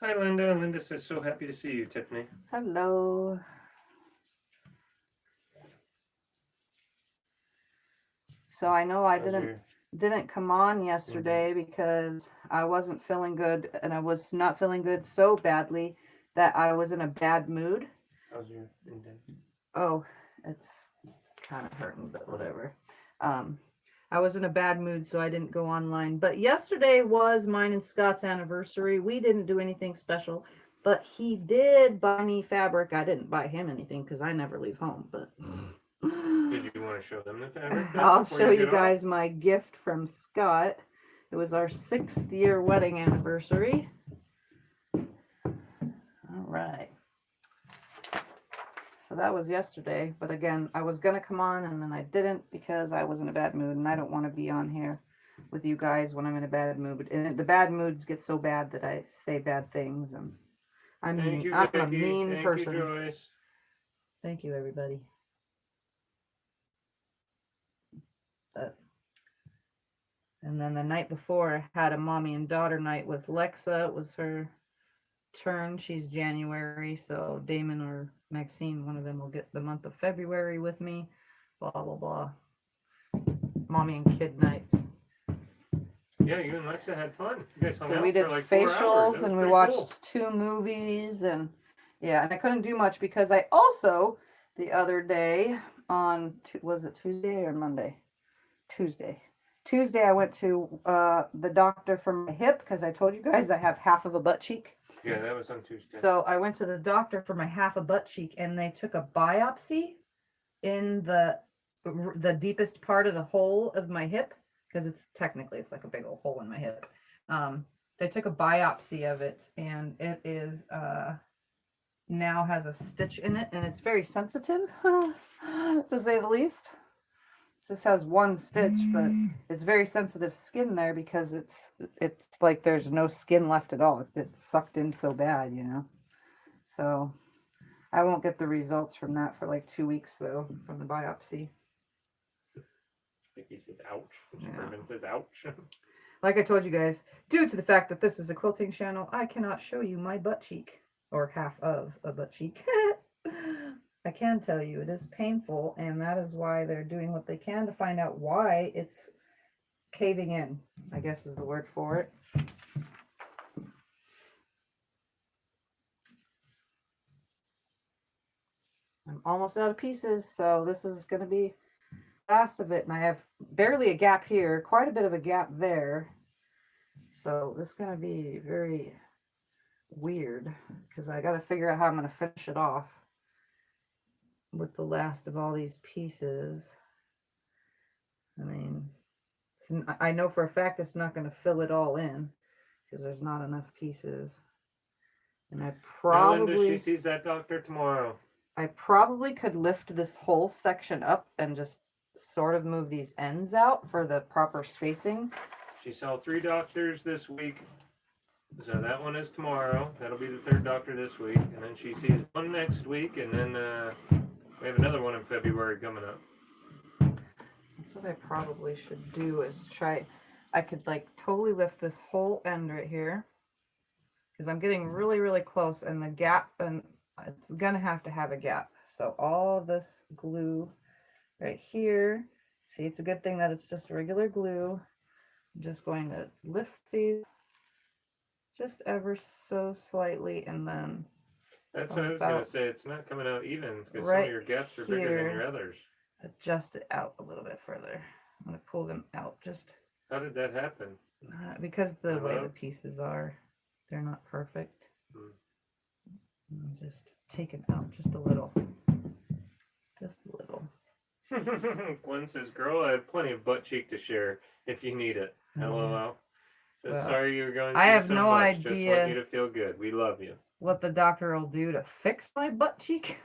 Hi, Linda. Linda says, "So happy to see you, Tiffany." Hello. So I know I How's didn't come on yesterday because I wasn't feeling good, and I was not feeling good so badly that I was in a bad mood. how's your indent? Oh, it's kind of hurting, but whatever. I was in a bad mood, so I didn't go online. But yesterday was mine and Scott's anniversary. We didn't do anything special, but he did buy me fabric. I didn't buy him anything because I never leave home, but Did you want to show them the fabric? then I'll before show you get off? guys my gift from Scott. It was our 6th year wedding anniversary. All right. So that was yesterday, but again, I was gonna come on and then I didn't because I was in a bad mood, and I don't want to be on here with you guys when I'm in a bad mood. And the bad moods get so bad that I say bad things, and I'm Thank you, a Becky. mean Thank person. you, Joyce. Thank you, everybody. And then the night before, I had a mommy and daughter night with Lexa. It was her turn. She's January, so Damon or Maxine, one of them will get the month of February with me. Blah, blah, blah. Mommy and kid nights. Yeah, you and Lexa had fun. You guys hung So out we did for like 4 hours. facials That and was we pretty watched cool. 2 movies, and yeah, and I couldn't do much because I also the other day on was it Tuesday or Monday? Tuesday. Tuesday I went to the doctor for my hip because I told you guys I have half of a butt cheek. Yeah, that was on Tuesday. So I went to the doctor for my half a butt cheek, and they took a biopsy in the deepest part of the hole of my hip, because it's like a big old hole in my hip. They took a biopsy of it, and it is now has a stitch in it, and it's very sensitive to say the least. This has 1 stitch, but it's very sensitive skin there because it's like there's no skin left at all. It's sucked in so bad, you know. So I won't get the results from that for like 2 weeks though, from the biopsy. Vicky says, "Ouch." Yeah. Bourbon says, "Ouch." Like I told you guys, due to the fact that this is a quilting channel, I cannot show you my butt cheek, or half of a butt cheek. I can tell you it is painful, and that is why they're doing what they can to find out why it's caving in, I guess is the word for it. I'm almost out of pieces, so this is going to be last of it, and I have barely a gap here, quite a bit of a gap there. So this is going to be very weird because I got to figure out how I'm going to finish it off with the last of all these pieces. I mean, I know for a fact it's not going to fill it all in because there's not enough pieces. And I Linda, she probably, sees that doctor tomorrow. I probably could lift this whole section up and just sort of move these ends out for the proper spacing. She saw 3 doctors this week. So that one is tomorrow. That'll be the 3rd doctor this week. And then she sees one next week. And then we have another one in February coming up. That's what I probably should do is try. I could like totally lift this whole end right here because I'm getting really, really close, and the gap, and it's gonna have to have a gap. So all this glue right here, see, it's a good thing that it's just regular glue. I'm just going to lift these just ever so slightly, and then That's what I was going to say. It's not coming out even because some right of your gaps are bigger here. than your others. Adjust it out a little bit further. I'm going to pull them out just How did that happen? because the way Hello? the pieces are, they're not perfect. Just take it out just a little. Just a little. Gwen says, "Girl, I have plenty of butt cheek to share if you need it." LOL. So Well, sorry you're going through I have so no much. Just idea want you to feel good. We love you. what the doctor will do to fix my butt cheek.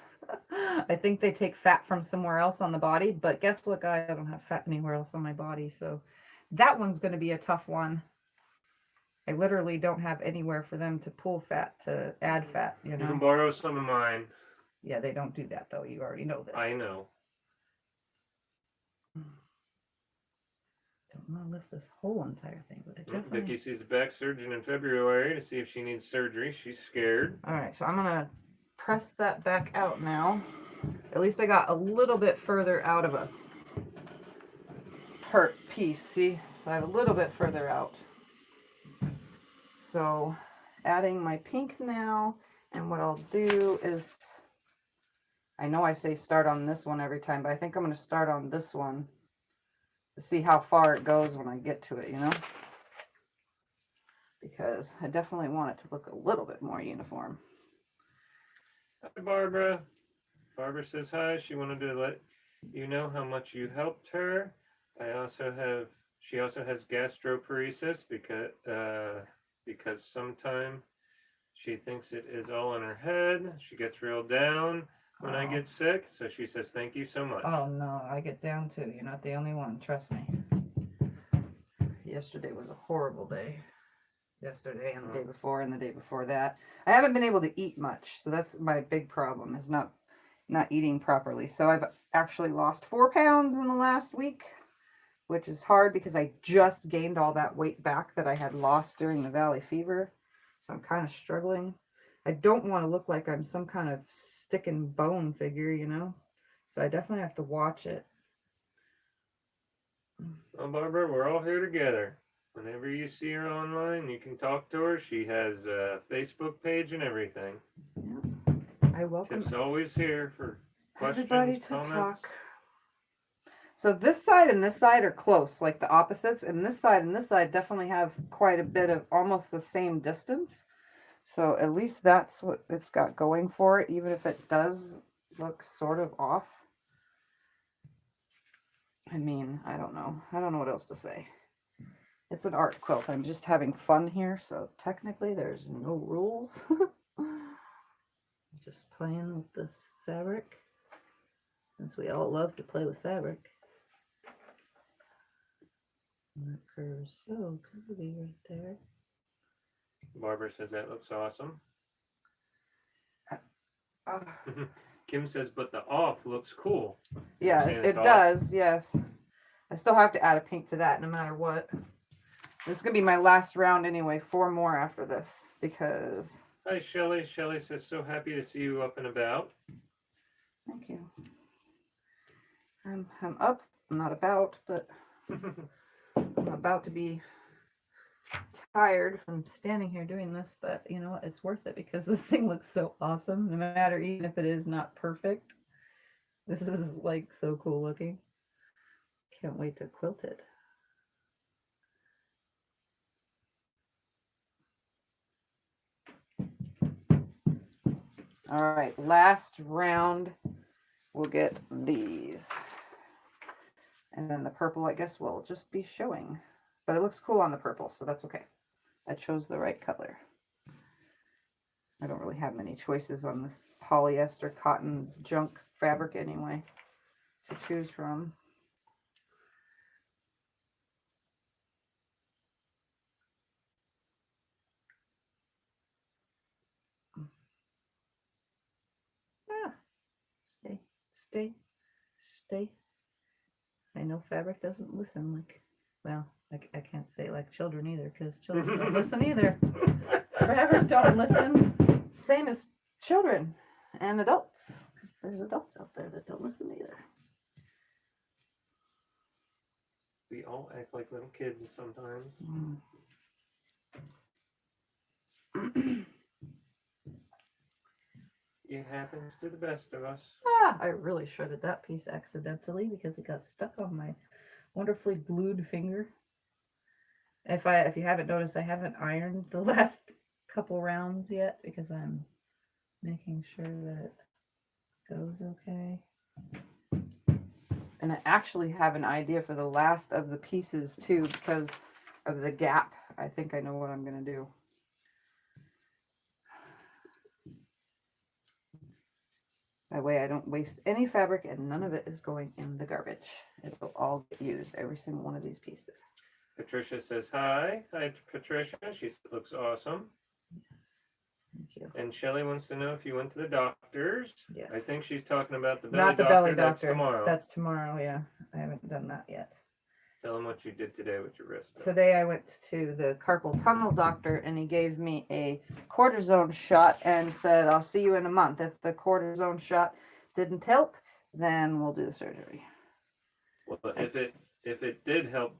I think they take fat from somewhere else on the body, but guess what, guys? I don't have fat anywhere else on my body, so that one's going to be a tough one. I literally don't have anywhere for them to pull fat, to add fat, you You can know? borrow some of mine. Yeah, they don't do that, though. You already know this. I know. Don't want to lift this whole entire thing, but I definitely... Vicky sees a back surgeon in February to see if she needs surgery. She's scared. All right, so I'm going to press that back out now. At least I got a little bit further out of a hurt piece, see? So I have a little bit further out. So adding my pink now, and what I'll do is, I know I say start on this one every time, but I think I'm going to start on this one to see how far it goes when I get to it, you know? Because I definitely want it to look a little bit more uniform. Hi, Barbara. Barbara says hi. She wanted to let you know how much you helped her. She also has gastroparesis because sometimes she thinks it is all in her head. She gets real down when I get sick. So she says, thank you so much. Oh no, I get down too. You're not the only one, trust me. Yesterday was a horrible day. Yesterday and the day before and the day before that. I haven't been able to eat much, so that's my big problem, is not eating properly. So I've actually lost 4 pounds in the last week, which is hard because I just gained all that weight back that I had lost during the valley fever. So I'm kind of struggling. I don't want to look like I'm some kind of stick and bone figure, you know? So I definitely have to watch it. Well, Barbara, we're all here together. Whenever you see her online, you can talk to her. She has a Facebook page and everything. Yeah. I welcome Tiff's always here for questions, everybody to comments. talk. So this side and this side are close, like the opposites, and this side definitely have quite a bit of almost the same distance. So at least that's what it's got going for it, even if it does look sort of off. I mean, I don't know. I don't know what else to say. It's an art quilt. I'm just having fun here, so technically there's no rules. Just playing with this fabric, since we all love to play with fabric. And that curves so curvy right there. Barbara says that looks awesome. Uh, Kim says, but the off looks cool. yeah, saying it it's off? does, yes. I still have to add a pink to that no matter what. This is gonna be my last round anyway. 4 more after this because. Hi, Shelly. Shelly says, so happy to see you up and about. Thank you. I'm up. I'm not about, but I'm about to be tired from standing here doing this. But you know what? It's worth it because this thing looks so awesome. No matter even if it is not perfect, this is like so cool looking. Can't wait to quilt it. All right, last round, we'll get these. And then the purple, I guess, will just be showing. But it looks cool on the purple, so that's okay. I chose the right color. I don't really have many choices on this polyester cotton junk fabric anyway to choose from. Ah, stay. I know fabric doesn't listen like, well, I can't say like children either because children don't listen either. Fabric don't listen. Same as children and adults because there's adults out there that don't listen either. We all act like little kids sometimes. It happens to the best of us. Ah, I really shredded that piece accidentally because it got stuck on my wonderfully glued finger. If you haven't noticed, I haven't ironed the last couple rounds yet because I'm making sure that it goes okay. And I actually have an idea for the last of the pieces too because of the gap. I think I know what I'm going to do. That way I don't waste any fabric and none of it is going in the garbage. It will all get used, every single one of these pieces. Patricia says hi. Hi, Patricia. She looks awesome. Yes. Thank you. And Shelly wants to know if you went to the doctor's. Yes. I think she's talking about the belly Not the doctor. belly That's doctor. tomorrow. That's tomorrow, yeah. I haven't done that yet. Tell them what you did today with your wrist. though. Today I went to the carpal tunnel doctor and he gave me a cortisone shot and said, I'll see you in a month. If the cortisone shot didn't help, then we'll do the surgery. Well, if it did help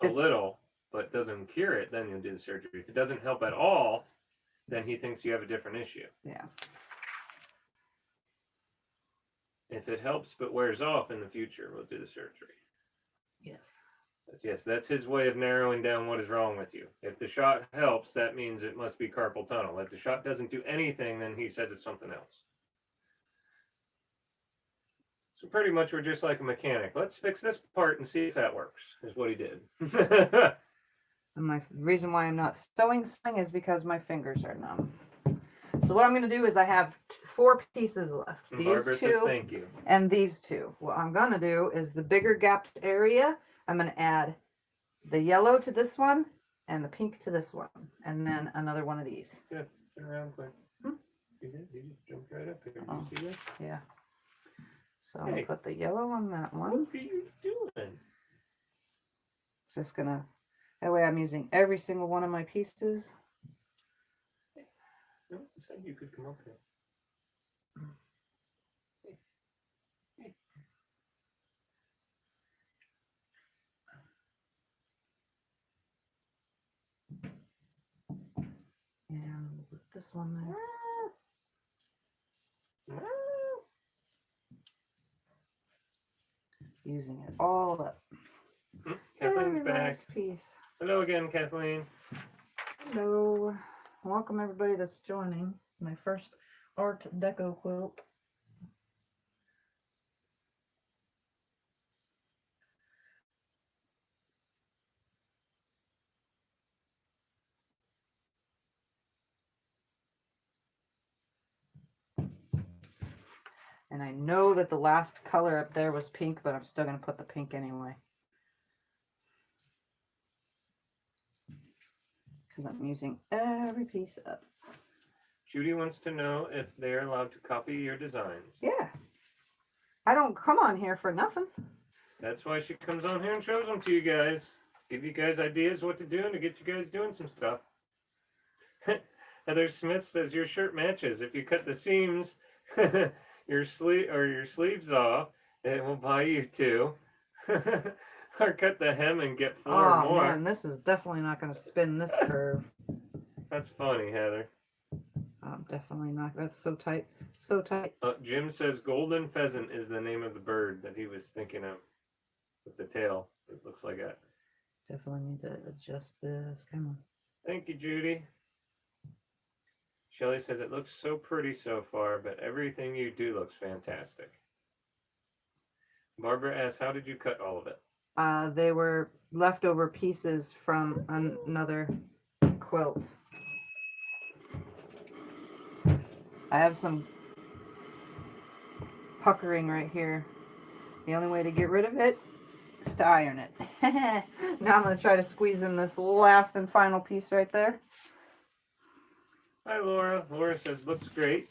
a little, but doesn't cure it, then you'll do the surgery. If it doesn't help at all, then he thinks you have a different issue. Yeah. If it helps but wears off in the future, we'll do the surgery. Yes. But yes, that's his way of narrowing down what is wrong with you. If the shot helps, that means it must be carpal tunnel. If the shot doesn't do anything, then he says it's something else. So pretty much we're just like a mechanic. Let's fix this part and see if that works, is what he did. And my reason why I'm not sewing is because my fingers are numb. So what I'm going to do is I have 4 pieces left. And These Barbara says 2 thank you. and these 2. What I'm going to do is the bigger gapped area, I'm going to add the yellow to this one and the pink to this one. And then another one of these. Good. Turn around quick. Hmm? You did? You just jumped right up here. Did Oh. you see that? Yeah. So I'm Hey. going to put the yellow on that one. What are you doing? Just going to, that way I'm using every single one of my pieces. No, I said you could come up here. And we'll put this one there. Using it all up. Kathleen's Every back. last piece. Hello again, Kathleen. Hello. Welcome everybody that's joining my first Art Deco quilt. And I know that the last color up there was pink, but I'm still going to put the pink anyway. Because I'm using every piece up. Judy wants to know if they're allowed to copy your designs. Yeah. I don't come on here for nothing. That's why she comes on here and shows them to you guys. give you guys ideas what to do and to get you guys doing some stuff. Heather Smith says your shirt matches. If you cut the seams, your sleeves off, it will buy you 2. Or cut the hem and get 4 Oh more. man, this is definitely not going to spin this curve. That's funny, Heather. Definitely not. That's so tight. So tight. Jim says golden pheasant is the name of the bird that he was thinking of with the tail. It looks like that. Definitely need to adjust this. Come on. Thank you, Judy. Shelly says it looks so pretty so far, but everything you do looks fantastic. Barbara asks, how did you cut all of it? They were leftover pieces from another quilt. I have some puckering right here. The only way to get rid of it is to iron it. Now I'm going to try to squeeze in this last and final piece right there. Hi, Laura. Laura says, looks great.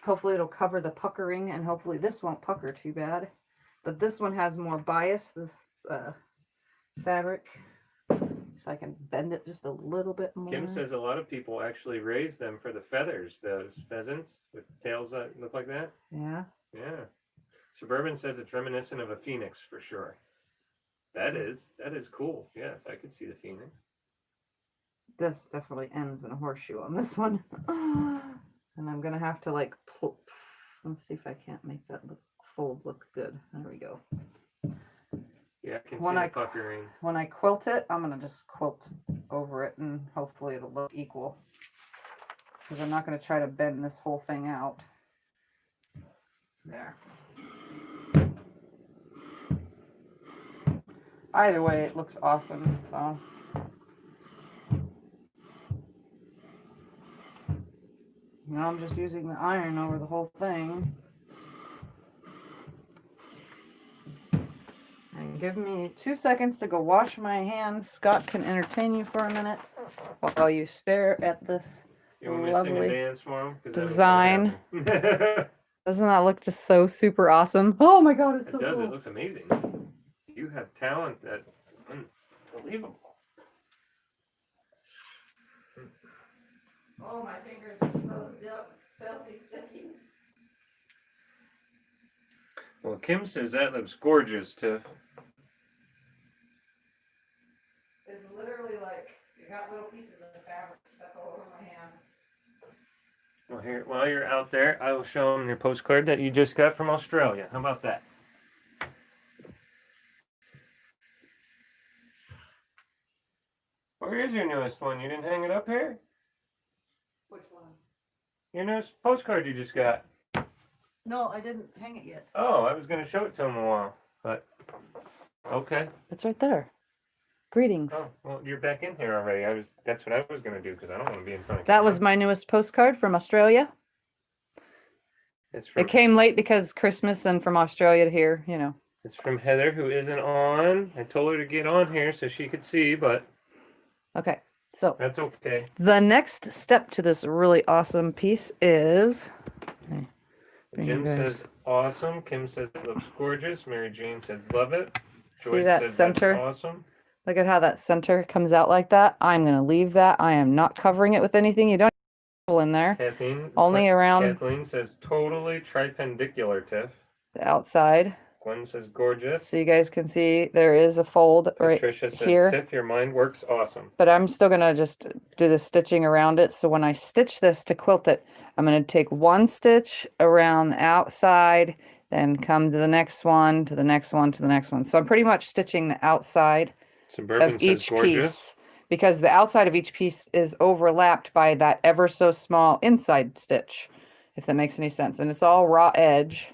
Hopefully it'll cover the puckering, and hopefully this won't pucker too bad. But this one has more bias, this fabric. So I can bend it just a little bit more. Kim says a lot of people actually raise them for the feathers, those pheasants with tails that look like that. Yeah. Yeah. Suburban says it's reminiscent of a phoenix for sure. That is cool. Yes, I could see the phoenix. This definitely ends in a horseshoe on this one. And I'm going to have to like pull. Let's see if I can't make that fold look good. There we go. Yeah, I can When see I- the puckering. When I quilt it, I'm going to just quilt over it and hopefully it'll look equal. Because I'm not going to try to bend this whole thing out. There. Either way, it looks awesome, so. Now I'm just using the iron over the whole thing. And give me 2 seconds to go wash my hands. Scott can entertain you for a minute while you stare at this You want me to sing a lovely dance for him? design. It Doesn't that look just so super awesome? Oh my god, it's so does. cool. It looks amazing. You have talent that's unbelievable. Oh, my fingers are so filthy sticky. Well, Kim says that looks gorgeous, Tiff. It's literally like you got little pieces of the fabric stuck all over my hand. Well, here, while you're out there, I will show them your postcard that you just got from Australia. How about that? Where is your newest one? You didn't hang it up here? Which one? Your newest postcard you just got. No, I didn't hang it yet. Oh, I was going to show it to him a while, but okay. It's right there. Greetings. Oh, well, you're back in here already. That's what I was going to do because I don't want to be in front of That camera. was my newest postcard from Australia. It's from, It came late because Christmas and from Australia to here, you know. it's from Heather, who isn't on. I told her to get on here so she could see, but Okay, so that's okay. the next step to this really awesome piece is... Bring you Jim guys- says awesome. Kim says it looks gorgeous. Mary Jane says love it. See that says center? That's awesome. Look at how that center comes out like that. I'm going to leave that. I am not covering it with anything. You don't have in there. Kathleen Only around Kathleen says totally tripendicular, Tiff. the outside. Gwen says gorgeous. So you guys can see there is a fold right Patricia says here. Tiff, your mind works awesome. But I'm still going to just do the stitching around it. So when I stitch this to quilt it, I'm going to take one stitch around the outside, then come to the next one, to the next one, to the next one. So I'm pretty much stitching the outside Suburban of says each gorgeous. piece because the outside of each piece is overlapped by that ever so small inside stitch, if that makes any sense. And it's all raw edge.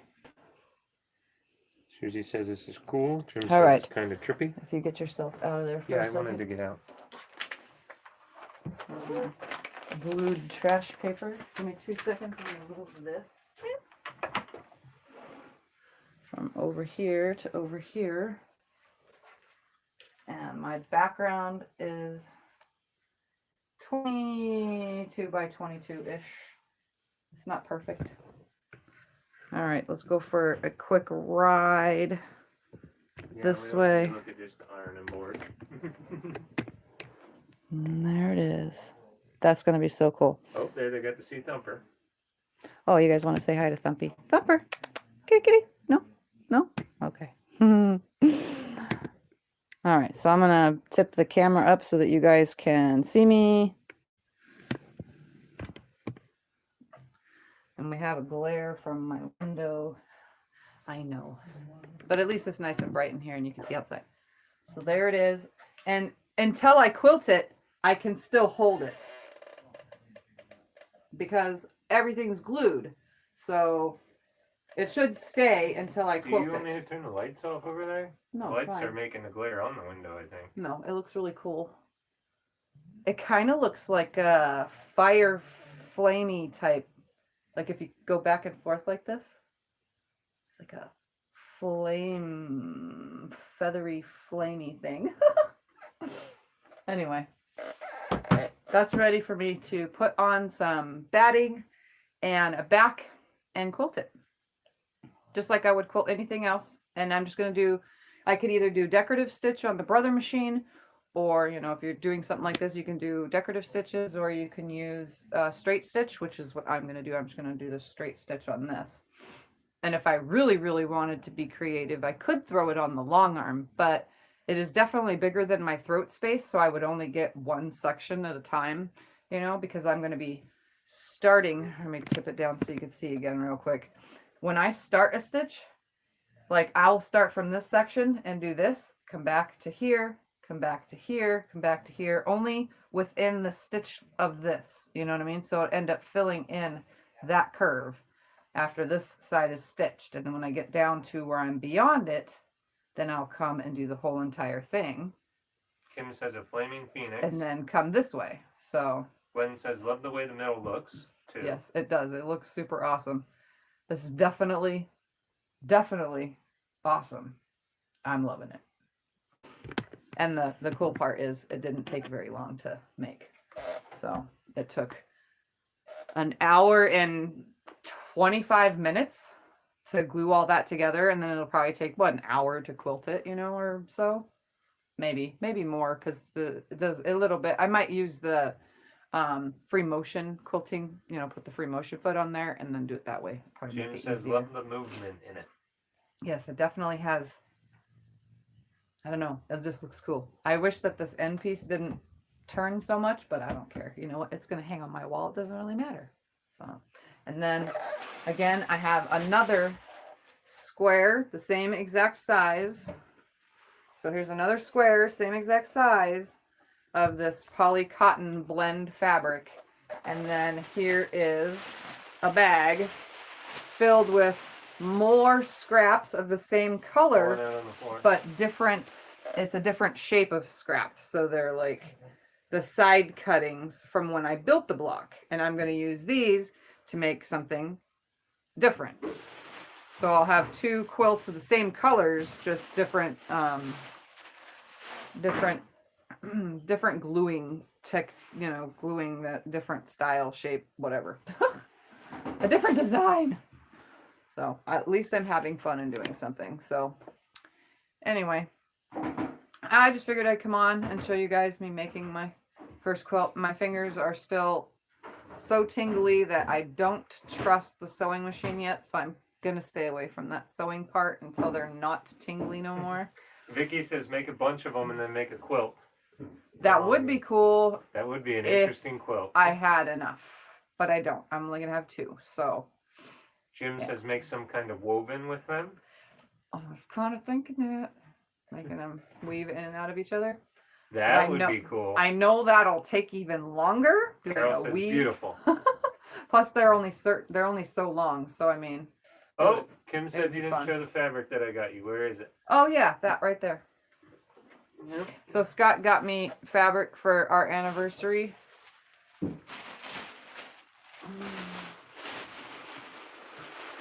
Susie says this is cool. Jim All says right. it's kind of trippy. If you get yourself out of there for Yeah, a I second. wanted to get out. Glued trash paper. Give me 2 seconds. I'm going to move this from over here to over here. And my background is 22 by 22-ish. It's not perfect. All right, let's go for a quick ride. Yeah, this we don't need way. to look at just the ironing board. And there it is. That's going to be so cool. Oh, there they got the sea thumper. Oh, you guys want to say hi to Thumpy? Thumper. Kitty, kitty. No? No? Okay. All right. So I'm going to tip the camera up so that you guys can see me. And we have a glare from my window. I know. But at least it's nice and bright in here and you can see outside. So there it is. And until I quilt it, I can still hold it. Because everything's glued. So it should stay until I Do quilt you want me to it. turn the lights off over there? No, the it's lights fine. are making the glare on the window, I think. No, it looks really cool. It kind of looks like a fire flamey type. Like if you go back and forth like this. It's like a flame, feathery, flamey thing. Anyway, that's ready for me to put on some batting and a back and quilt it. Just like I would quilt anything else. And I'm just going to do, I could either do decorative stitch on the Brother machine, or, you know, if you're doing something like this, you can do decorative stitches, or you can use straight stitch, which is what I'm going to do. I'm just going to do the straight stitch on this. And if I really, really wanted to be creative, I could throw it on the long arm, but it is definitely bigger than my throat space. So I would only get one section at a time, you know, because I'm going to be starting. Let me tip it down so you can see again real quick. When I start a stitch, like I'll start from this section and do this, come back to here, come back to here, come back to here, only within the stitch of this, you know what I mean? So it end up filling in that curve after this side is stitched. And then when I get down to where I'm beyond it, then I'll come and do the whole entire thing. Kim says a flaming phoenix. And then come this way. So Gwen says love the way the middle looks too. yes, it does. It looks super awesome. This is definitely awesome. I'm loving it. And the cool part is it didn't take very long to make. So it took an hour and 25 minutes to glue all that together, and then it'll probably take what, an hour to quilt it, you know, or so. Maybe more, because it does a little bit. I might use the free motion quilting, you know, put the free motion foot on there and then do it that way. Probably Jim make it says easier. love the movement in it. Yes, it definitely has. I don't know. It just looks cool. I wish that this end piece didn't turn so much, but I don't care. You know what? It's going to hang on my wall. It doesn't really matter. So, and then again, I have another square, the same exact size. So here's another square, same exact size of this poly cotton blend fabric. And then here is a bag filled with more scraps of the same color, Pouring out on the floor. but different. It's a different shape of scrap. So they're like the side cuttings from when I built the block. And I'm going to use these to make something different. So I'll have two quilts of the same colors, just different, different gluing tech, you know, gluing the different style, shape, whatever. A different design. So at least I'm having fun and doing something. So anyway, I just figured I'd come on and show you guys me making my first quilt. My fingers are still so tingly that I don't trust the sewing machine yet. So I'm going to stay away from that sewing part until they're not tingly no more. Vicky says make a bunch of them and then make a quilt. That would be cool. That would be an If interesting quilt. I had enough, but I don't. I'm only going to have two. So Jim yeah. says make some kind of woven with them. I was kind of thinking that. Making them weave in and out of each other. That I would know- be cool. I know that'll take even longer. doing Carol a says weave. beautiful. Plus, they're only so long. So I mean, Oh, Kim It'd says be you didn't fun. show the fabric that I got you. Where is it? oh yeah, that right there. Yep. So Scott got me fabric for our anniversary.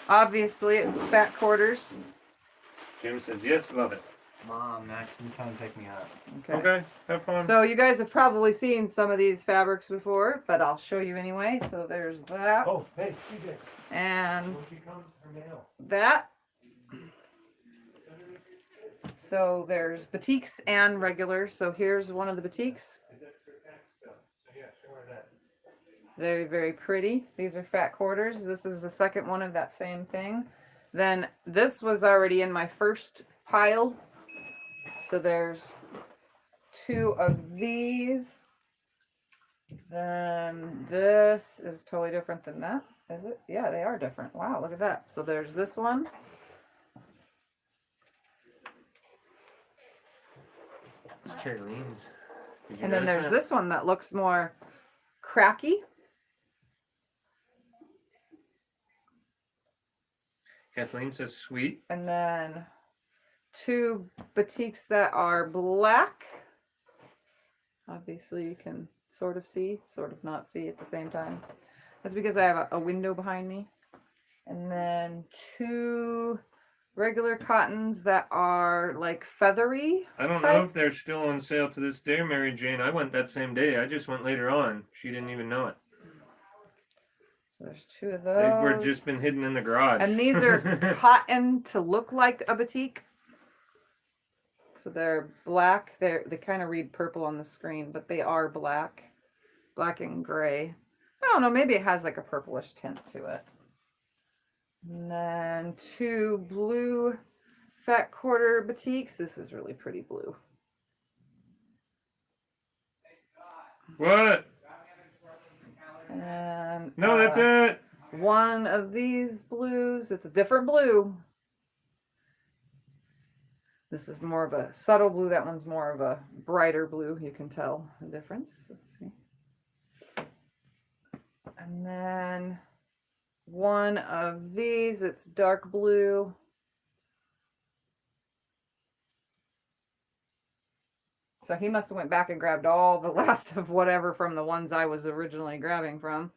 Obviously, it's fat quarters. Jim says yes, love it. Mom, Max, you come pick me up. Okay, have fun. So you guys have probably seen some of these fabrics before, but I'll show you anyway. So there's that Oh, hey, CJ. and When she comes, her mail. that. So there's batiks and regular. So here's one of the batiks. Is that for tax stuff? So yeah, show her that. Very, very pretty. These are fat quarters. This is the second one of that same thing. Then this was already in my first pile. So there's 2 of these. Then this is totally different than that. Is it? Yeah, they are different. Wow, look at that. So there's this one. It's Charlene's. Did you And then notice there's that? this one that looks more cracky. Kathleen says sweet. And then 2 batiks that are black. Obviously you can sort of see, sort of not see at the same time. That's because I have a window behind me. And then 2 regular cottons that are like feathery. I don't know if they're still on sale to this day, Mary Jane. I went that same day. I just went later on. She didn't even know it. So there's 2 of They those. were just been hidden in the garage. And these are cotton to look like a batik. So they're black. They kind of read purple on the screen, but they are black. Black and gray. I don't know, maybe it has like a purplish tint to it. And then 2 blue fat quarter batiks. This is really pretty blue. What? And No, that's it. one of these blues. It's a different blue. This is more of a subtle blue. That one's more of a brighter blue. You can tell the difference. Let's see. And then one of these, it's dark blue. So he must have went back and grabbed all the last of whatever from the ones I was originally grabbing from.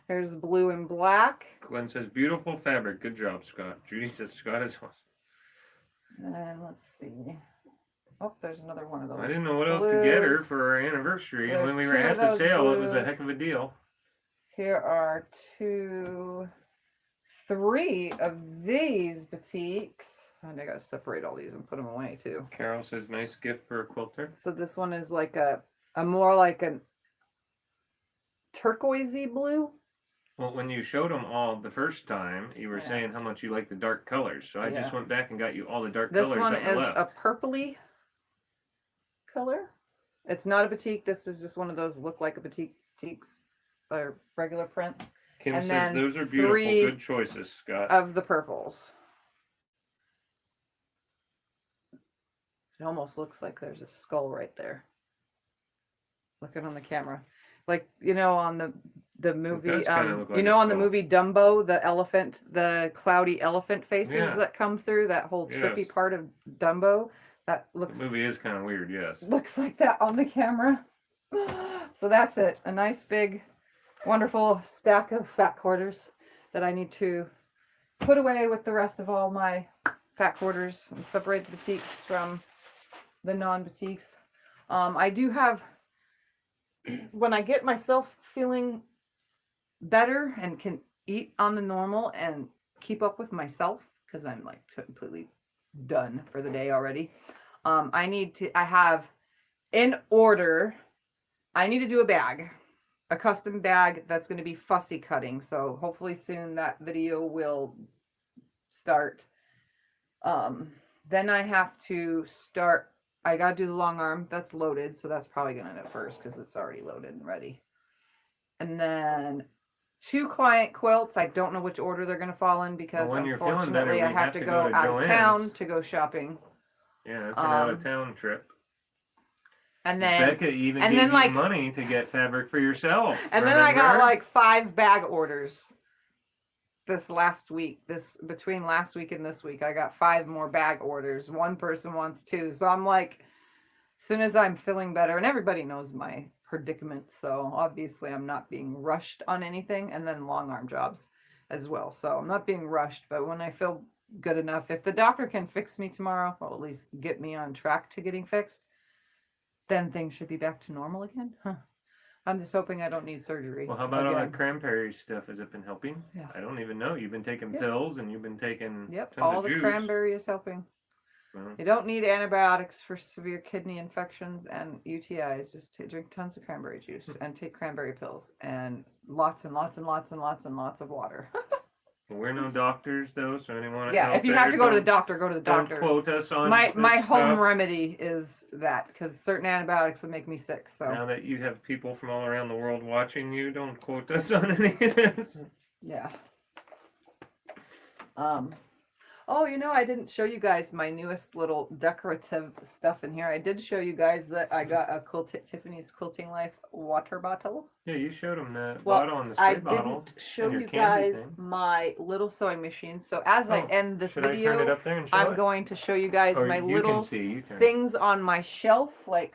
Here's blue and black. Gwen says beautiful fabric. Good job, Scott. Judy says Scott is awesome. And let's see. Oh, there's another one of those. I didn't know what else to get her blues. for our anniversary, So and when we there's were 2 at of the those sale, it was a blues. heck of a deal. Here are 3 of these batiks. And I gotta separate all these and put them away too. Carol says nice gift for a quilter. So this one is like a more like a turquoisey blue. Well, when you showed them all the first time, you were Yeah. saying how much you like the dark colors. So I just Yeah. went back and got you all the dark This colors one that were is left. a purpley color. It's not a batik. This is just one of those look like a batiks. They're regular prints Kim and says then those are beautiful. 3 Good choices, Scott. of the purples. It almost looks like there's a skull right there. Looking on the camera. Like, you know, on the movie, does kinda look like you a know, on the skull. movie Dumbo, the elephant, the cloudy elephant faces Yeah. that come through, that whole trippy Yes. part of Dumbo. That The looks movie is kind of weird, yes. looks like that on the camera. So that's it. A nice big, wonderful stack of fat quarters that I need to put away with the rest of all my fat quarters and separate the batiks from the non-batiks. I do have, when I get myself feeling better and can eat on the normal and keep up with myself, because I'm like completely done for the day already. I need to do a bag, a custom bag that's going to be fussy cutting. So hopefully soon that video will start. Then I have to start, I got to do the long arm. That's loaded. So that's probably going to end up first because it's already loaded and ready. And then 2 client quilts. I don't know which order they're going to fall in because Well, when you're feeling better, unfortunately I we have have to to go go to out of town Joann's. to go shopping. Yeah, it's an out of town trip. And then Becca even and gave then, you like- money to get fabric for yourself. And then I got remember? like 5 bag orders this last week. Between last week and this week, I got 5 more bag orders. One person wants 2. So I'm like, as soon as I'm feeling better, and everybody knows my predicament, so obviously I'm not being rushed on anything. And then long arm jobs as well. So I'm not being rushed, but when I feel good enough, if the doctor can fix me tomorrow, or at least get me on track to getting fixed, then things should be back to normal again. Huh. I'm just hoping I don't need surgery. Well, how about all again. that cranberry stuff? Has it been helping? Yeah. I don't even know. You've been taking Yeah. pills and you've been taking Yep, tons all of the juice. cranberry is helping. Well, You don't need antibiotics for severe kidney infections and UTIs. Just drink tons of cranberry juice and take cranberry pills and lots and lots and lots and lots and lots of water. we're no doctors though, so anyone Yeah, out if you there, have to go to the don't- doctor, go to the Don't doctor. quote us on My this home stuff. remedy is that because certain antibiotics will make me sick. So Now that you have people from all around the world watching you, don't quote us on any of this. yeah. Oh, you know, I didn't show you guys my newest little decorative stuff in here. I did show you guys that I got a Tiffany's Quilting Life water bottle. Yeah, you showed them that Well, bottle on the spray I bottle. didn't show your you candy guys thing. my little sewing machine. So as I Oh, end this Should I turn it video, up there and show I'm it? going to show you guys Or my you little can see. You turn it. things on my shelf. Like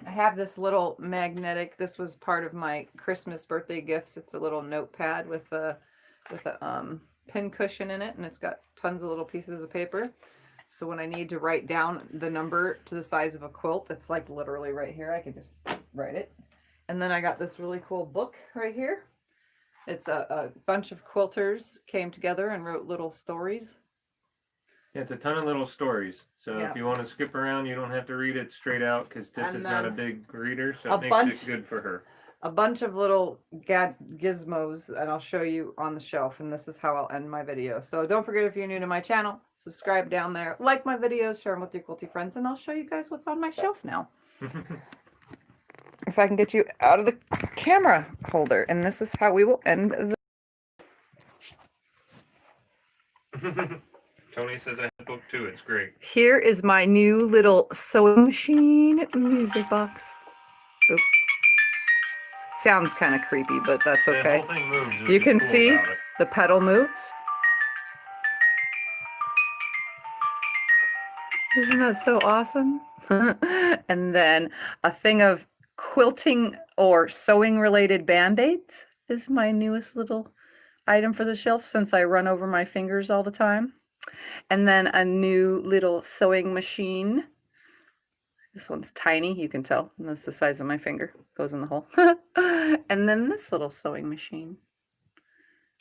I have this little magnetic. This was part of my Christmas birthday gifts. It's a little notepad with a pin cushion in it, and it's got tons of little pieces of paper. So when I need to write down the number to the size of a quilt, it's like literally right here. I can just write it. And then I got this really cool book right here. It's a bunch of quilters came together and wrote little stories. Yeah, it's a ton of little stories. So Yeah. if you want to skip around, you don't have to read it straight out because Tiff And is not a then big reader, so a it makes bunch- it good for her. A bunch of little gizmos, and I'll show you on the shelf, and this is how I'll end my video. So don't forget, if you're new to my channel, subscribe down there, like my videos, share them with your quilty friends, and I'll show you guys what's on my shelf now. If I can get you out of the camera holder, and this is how we will end the Tony says I have book 2. It's great. Here is my new little sewing machine music box. Oop. Sounds kind of creepy, but that's The okay. whole thing moves. which You is can cool see about it. the pedal moves. Isn't that so awesome? And then a thing of quilting or sewing related band-aids is my newest little item for the shelf since I run over my fingers all the time. And then a new little sewing machine. This one's tiny, you can tell. That's the size of my finger. Goes in the hole. And then this little sewing machine.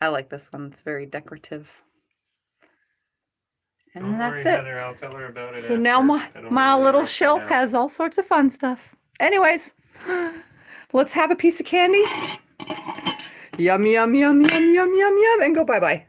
I like this one. It's very decorative. And Don't that's worry, it. Heather, I'll tell her about it So now after. I don't my wanna little interrupt you shelf now. has all sorts of fun stuff. Anyways, let's have a piece of candy. Yum, yum, yum, yum, yum, yum, yum, and go bye-bye.